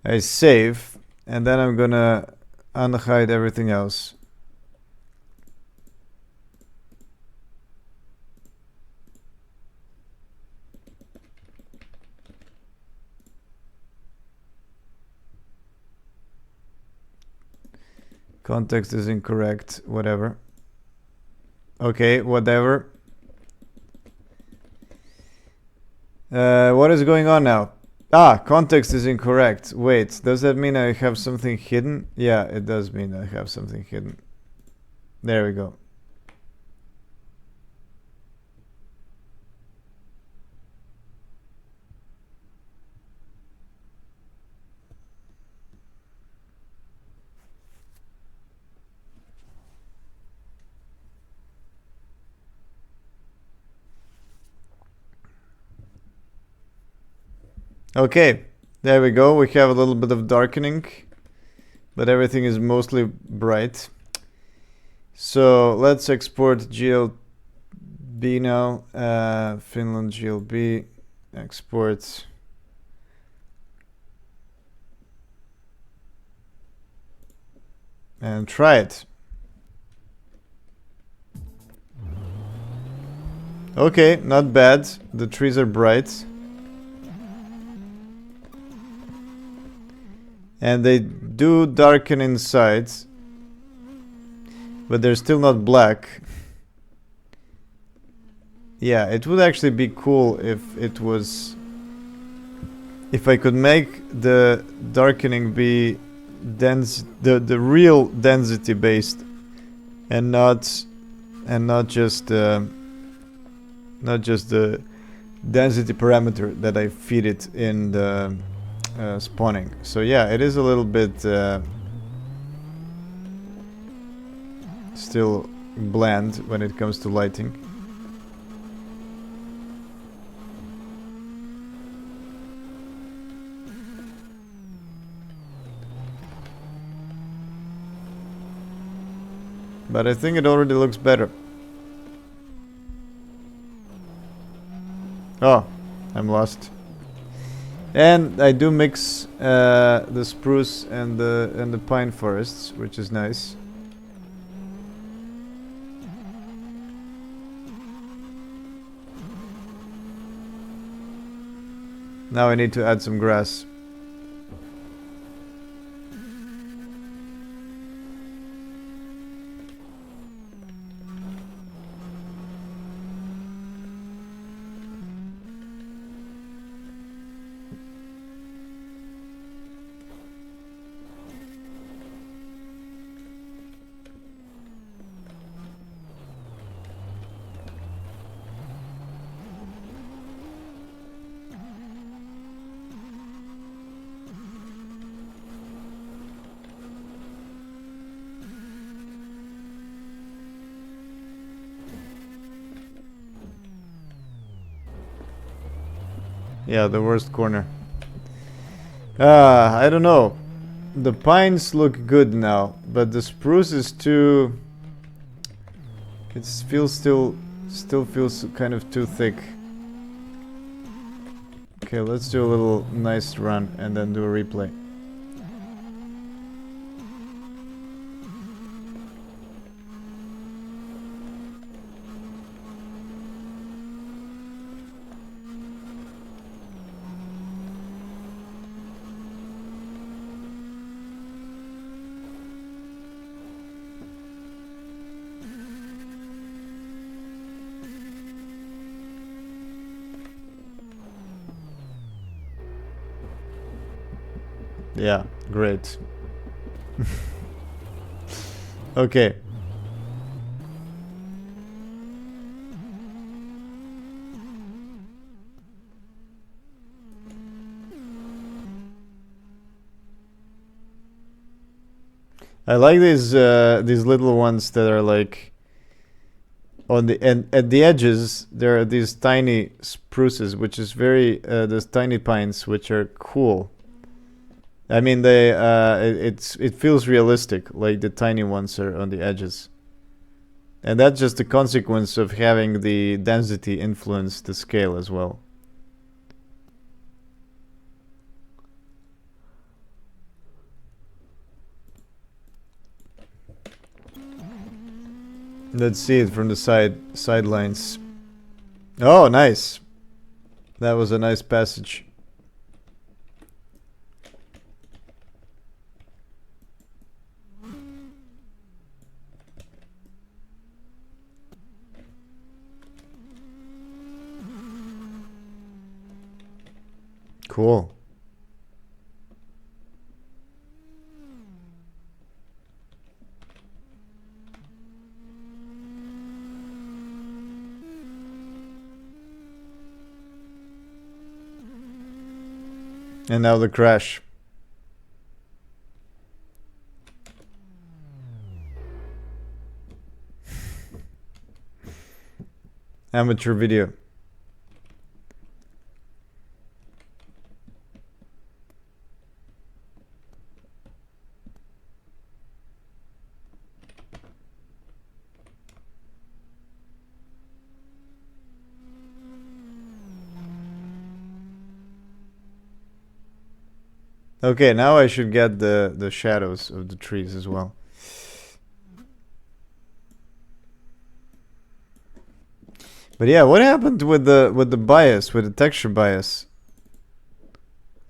I save, and then I'm gonna unhide everything else. Context is incorrect. Whatever. Okay, whatever. What is going on now? Ah, context is incorrect. Wait, does that mean I have something hidden? Yeah, it does mean I have something hidden. There we go. Okay, there we go. We have a little bit of darkening, but everything is mostly bright. So let's export GLB now. Finland GLB, export. And try it. Okay, not bad. The trees are bright. And they do darken inside, but they're still not black. Yeah, it would actually be cool if it was... If I could make the darkening be dense, the real density based, and not just the density parameter that I feed it in the spawning. So yeah, it is a little bit still bland when it comes to lighting. But I think it already looks better. Oh, I'm lost. And I do mix the spruce and the pine forests, which is nice. Now I need to add some grass. Yeah, the worst corner. I don't know. The pines look good now, but the spruce is too... It feels still feels kind of too thick. Okay, let's do a little nice run and then do a replay. Yeah, great. Okay. I like these little ones that are like on the and at the edges there are these tiny spruces, which is very those tiny pines, which are cool. I mean, they it feels realistic, like the tiny ones are on the edges, and that's just a consequence of having the density influence the scale as well. Let's see it from the sidelines. Oh, nice. That was a nice passage. Cool. And now the crash. Amateur video. Okay, now I should get the shadows of the trees as well. But yeah, what happened with the bias, with the texture bias?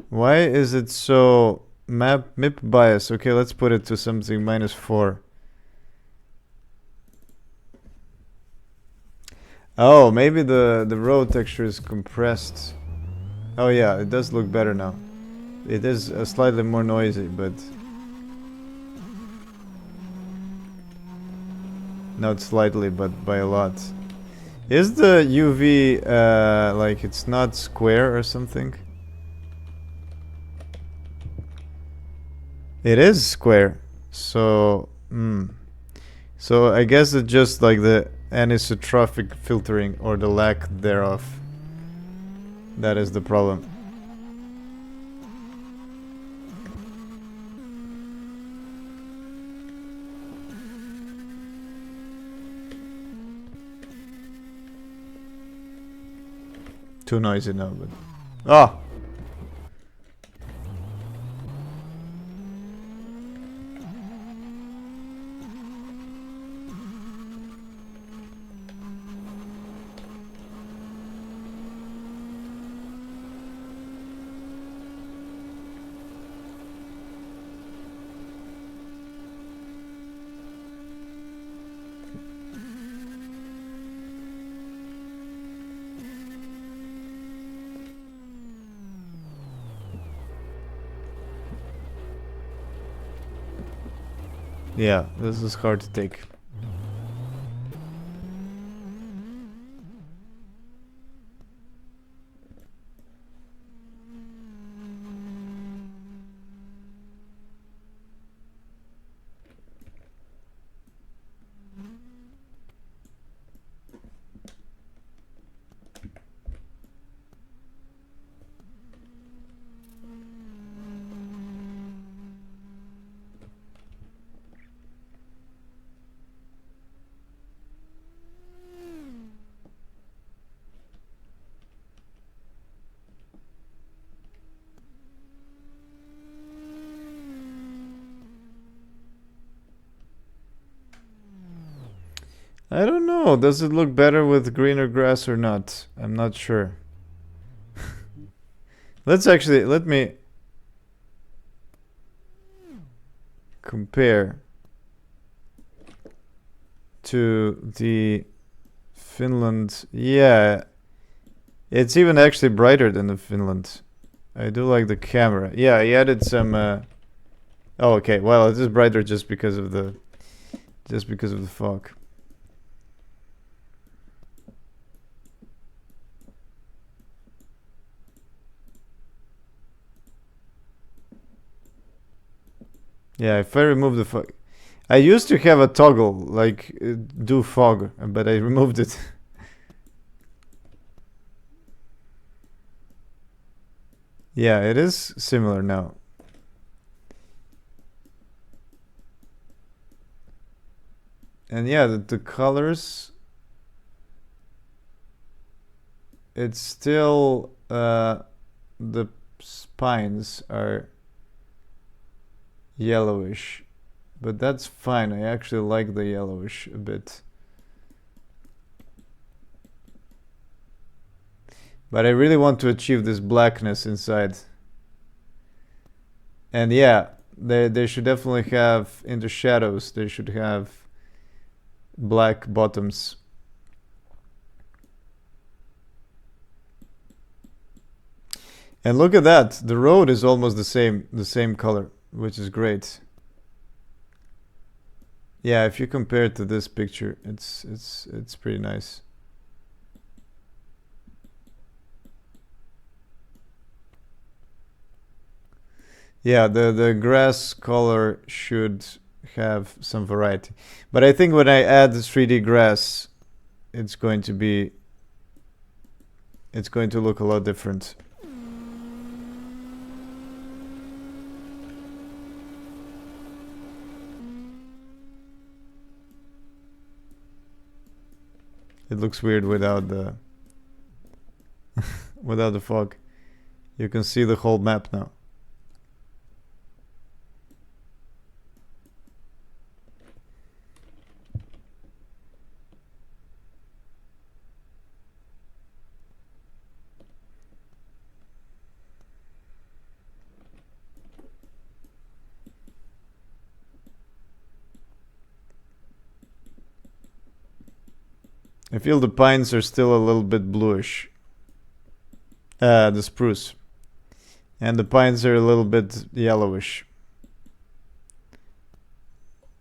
Why is it so MIP bias? Okay, let's put it to something -4. Oh, maybe the road texture is compressed. Oh yeah, it does look better now. It is slightly more noisy, but not slightly, but by a lot. Is the UV like it's not square or something? It is square, so so I guess it's just like the anisotropic filtering or the lack thereof. That is the problem. Too noisy now, but oh. Yeah, this is hard to take. I don't know. Does it look better with greener grass or not? I'm not sure. Let me compare to the Finland. Yeah, it's even actually brighter than the Finland. I do like the camera. Yeah, he added some. Oh, okay. Well, it is brighter just because of the fog. Yeah, if I remove the fog. I used to have a toggle, like, do fog, but I removed it. Yeah, it is similar now. And yeah, the colors, it's still, the spines are yellowish, but that's fine. I actually like the yellowish a bit. But I really want to achieve this blackness inside. And yeah, they should definitely have, in the shadows, they should have black bottoms. And look at that. The road is almost the same color, which is great. Yeah, if you compare it to this picture, it's pretty nice. Yeah, the grass color should have some variety. But I think when I add the 3D grass, it's going to look a lot different. It looks weird without the without the fog. You can see the whole map now. I feel the pines are still a little bit bluish. The spruce. And the pines are a little bit yellowish.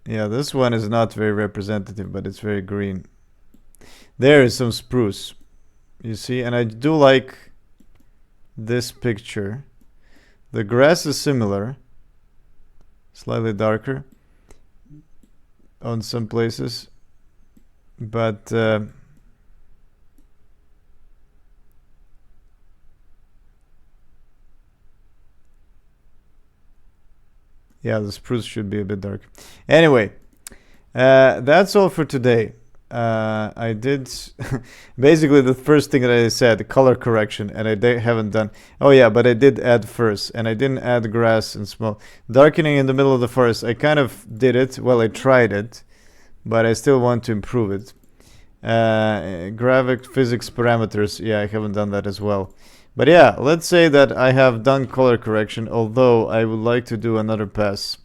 Yeah, this one is not very representative, but it's very green. There is some spruce. You see, and I do like this picture. The grass is similar. Slightly darker on some places. But yeah, the spruce should be a bit dark. Anyway, that's all for today. I did basically the first thing that I said, color correction, and I haven't done. Oh yeah, but I did add first, and I didn't add grass and small darkening in the middle of the forest. I kind of did it. Well, I tried it, but I still want to improve it. Graphic physics parameters, yeah, I haven't done that as well. But yeah, let's say that I have done color correction, although I would like to do another pass.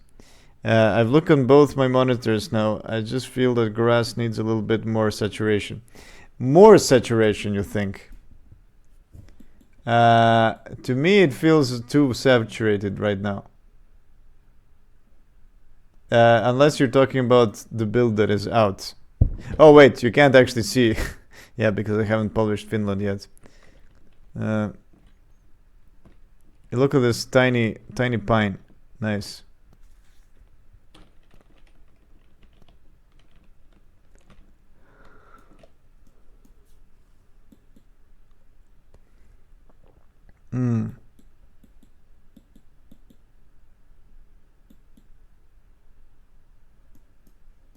I've looked on both my monitors now. I just feel that grass needs a little bit more saturation. More saturation, you think? To me, it feels too saturated right now. Unless you're talking about the build that is out. Oh wait, you can't actually see. Yeah, because I haven't published Finland yet. Look at this tiny pine. Nice.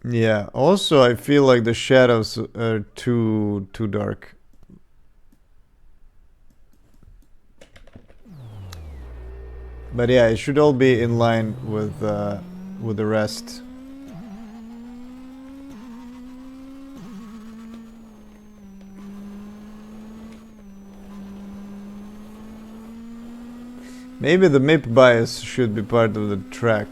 Yeah. Also, I feel like the shadows are too dark. But yeah, it should all be in line with the rest. Maybe the MIP bias should be part of the track.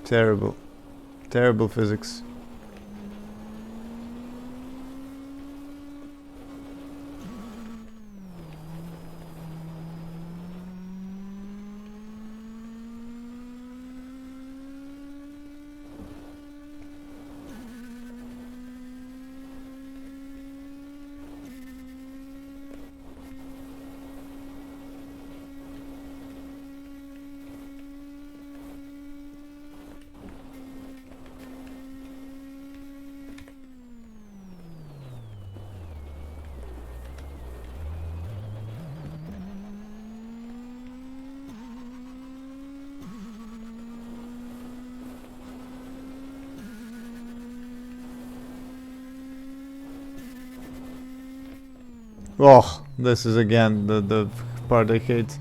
Terrible. Terrible physics. Oh, this is again the part I hate.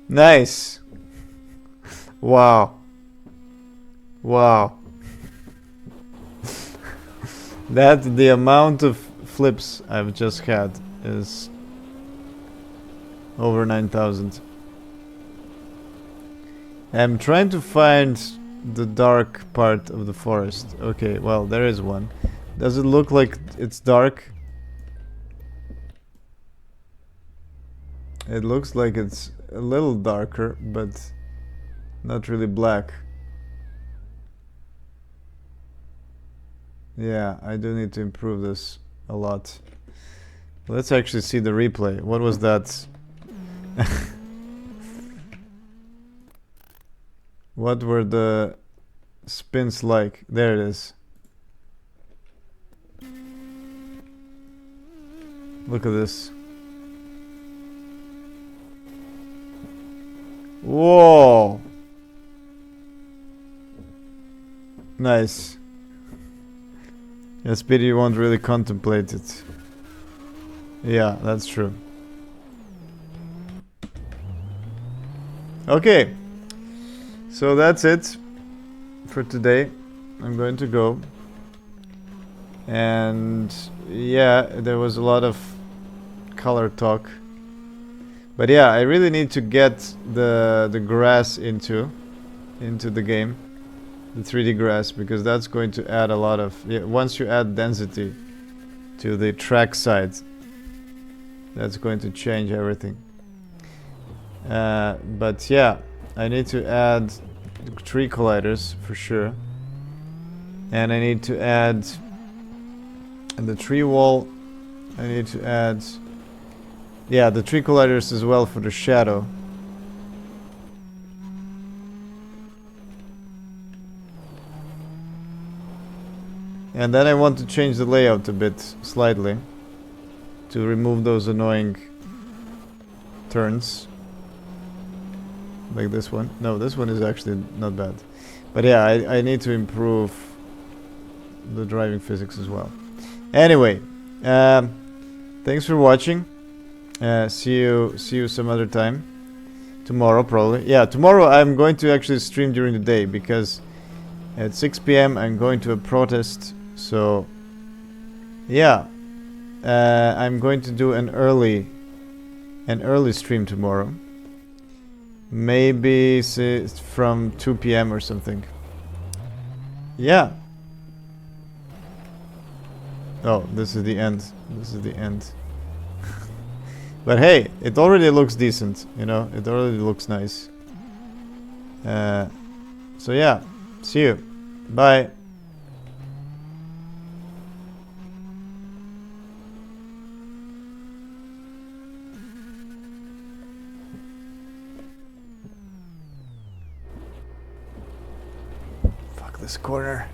Nice. Wow. Wow. That the amount of flips I've just had is over 9,000. I'm trying to find the dark part of the forest. Okay, well, there is one. Does it look like it's dark? It looks like it's a little darker, but not really black. Yeah, I do need to improve this a lot. Let's actually see the replay. What was that? What were the spins like? There it is. Look at this. Whoa! Nice. Yes, pity you won't really contemplate it. Yeah, that's true. Okay. So that's it for today. I'm going to go. And yeah, there was a lot of color talk. But yeah, I really need to get the grass into the game. The 3D grass, because that's going to add a lot of... Yeah, once you add density to the track side, that's going to change everything. But yeah, I need to add tree colliders for sure. And I need to add... And the tree wall, I need to add... Yeah, the tree colliders as well for the shadow. And then I want to change the layout a bit, slightly, to remove those annoying turns. Like this one. No, this one is actually not bad. But yeah, I need to improve the driving physics as well. Anyway, thanks for watching. See you some other time. Tomorrow, probably. Yeah, tomorrow I'm going to actually stream during the day, because at 6 p.m. I'm going to a protest. So, yeah, I'm going to do an early stream tomorrow. Maybe from 2 p.m. or something. Yeah. Oh, this is the end. This is the end. But hey, it already looks decent, you know? It already looks nice. So yeah, see you. Bye. Fuck this corner.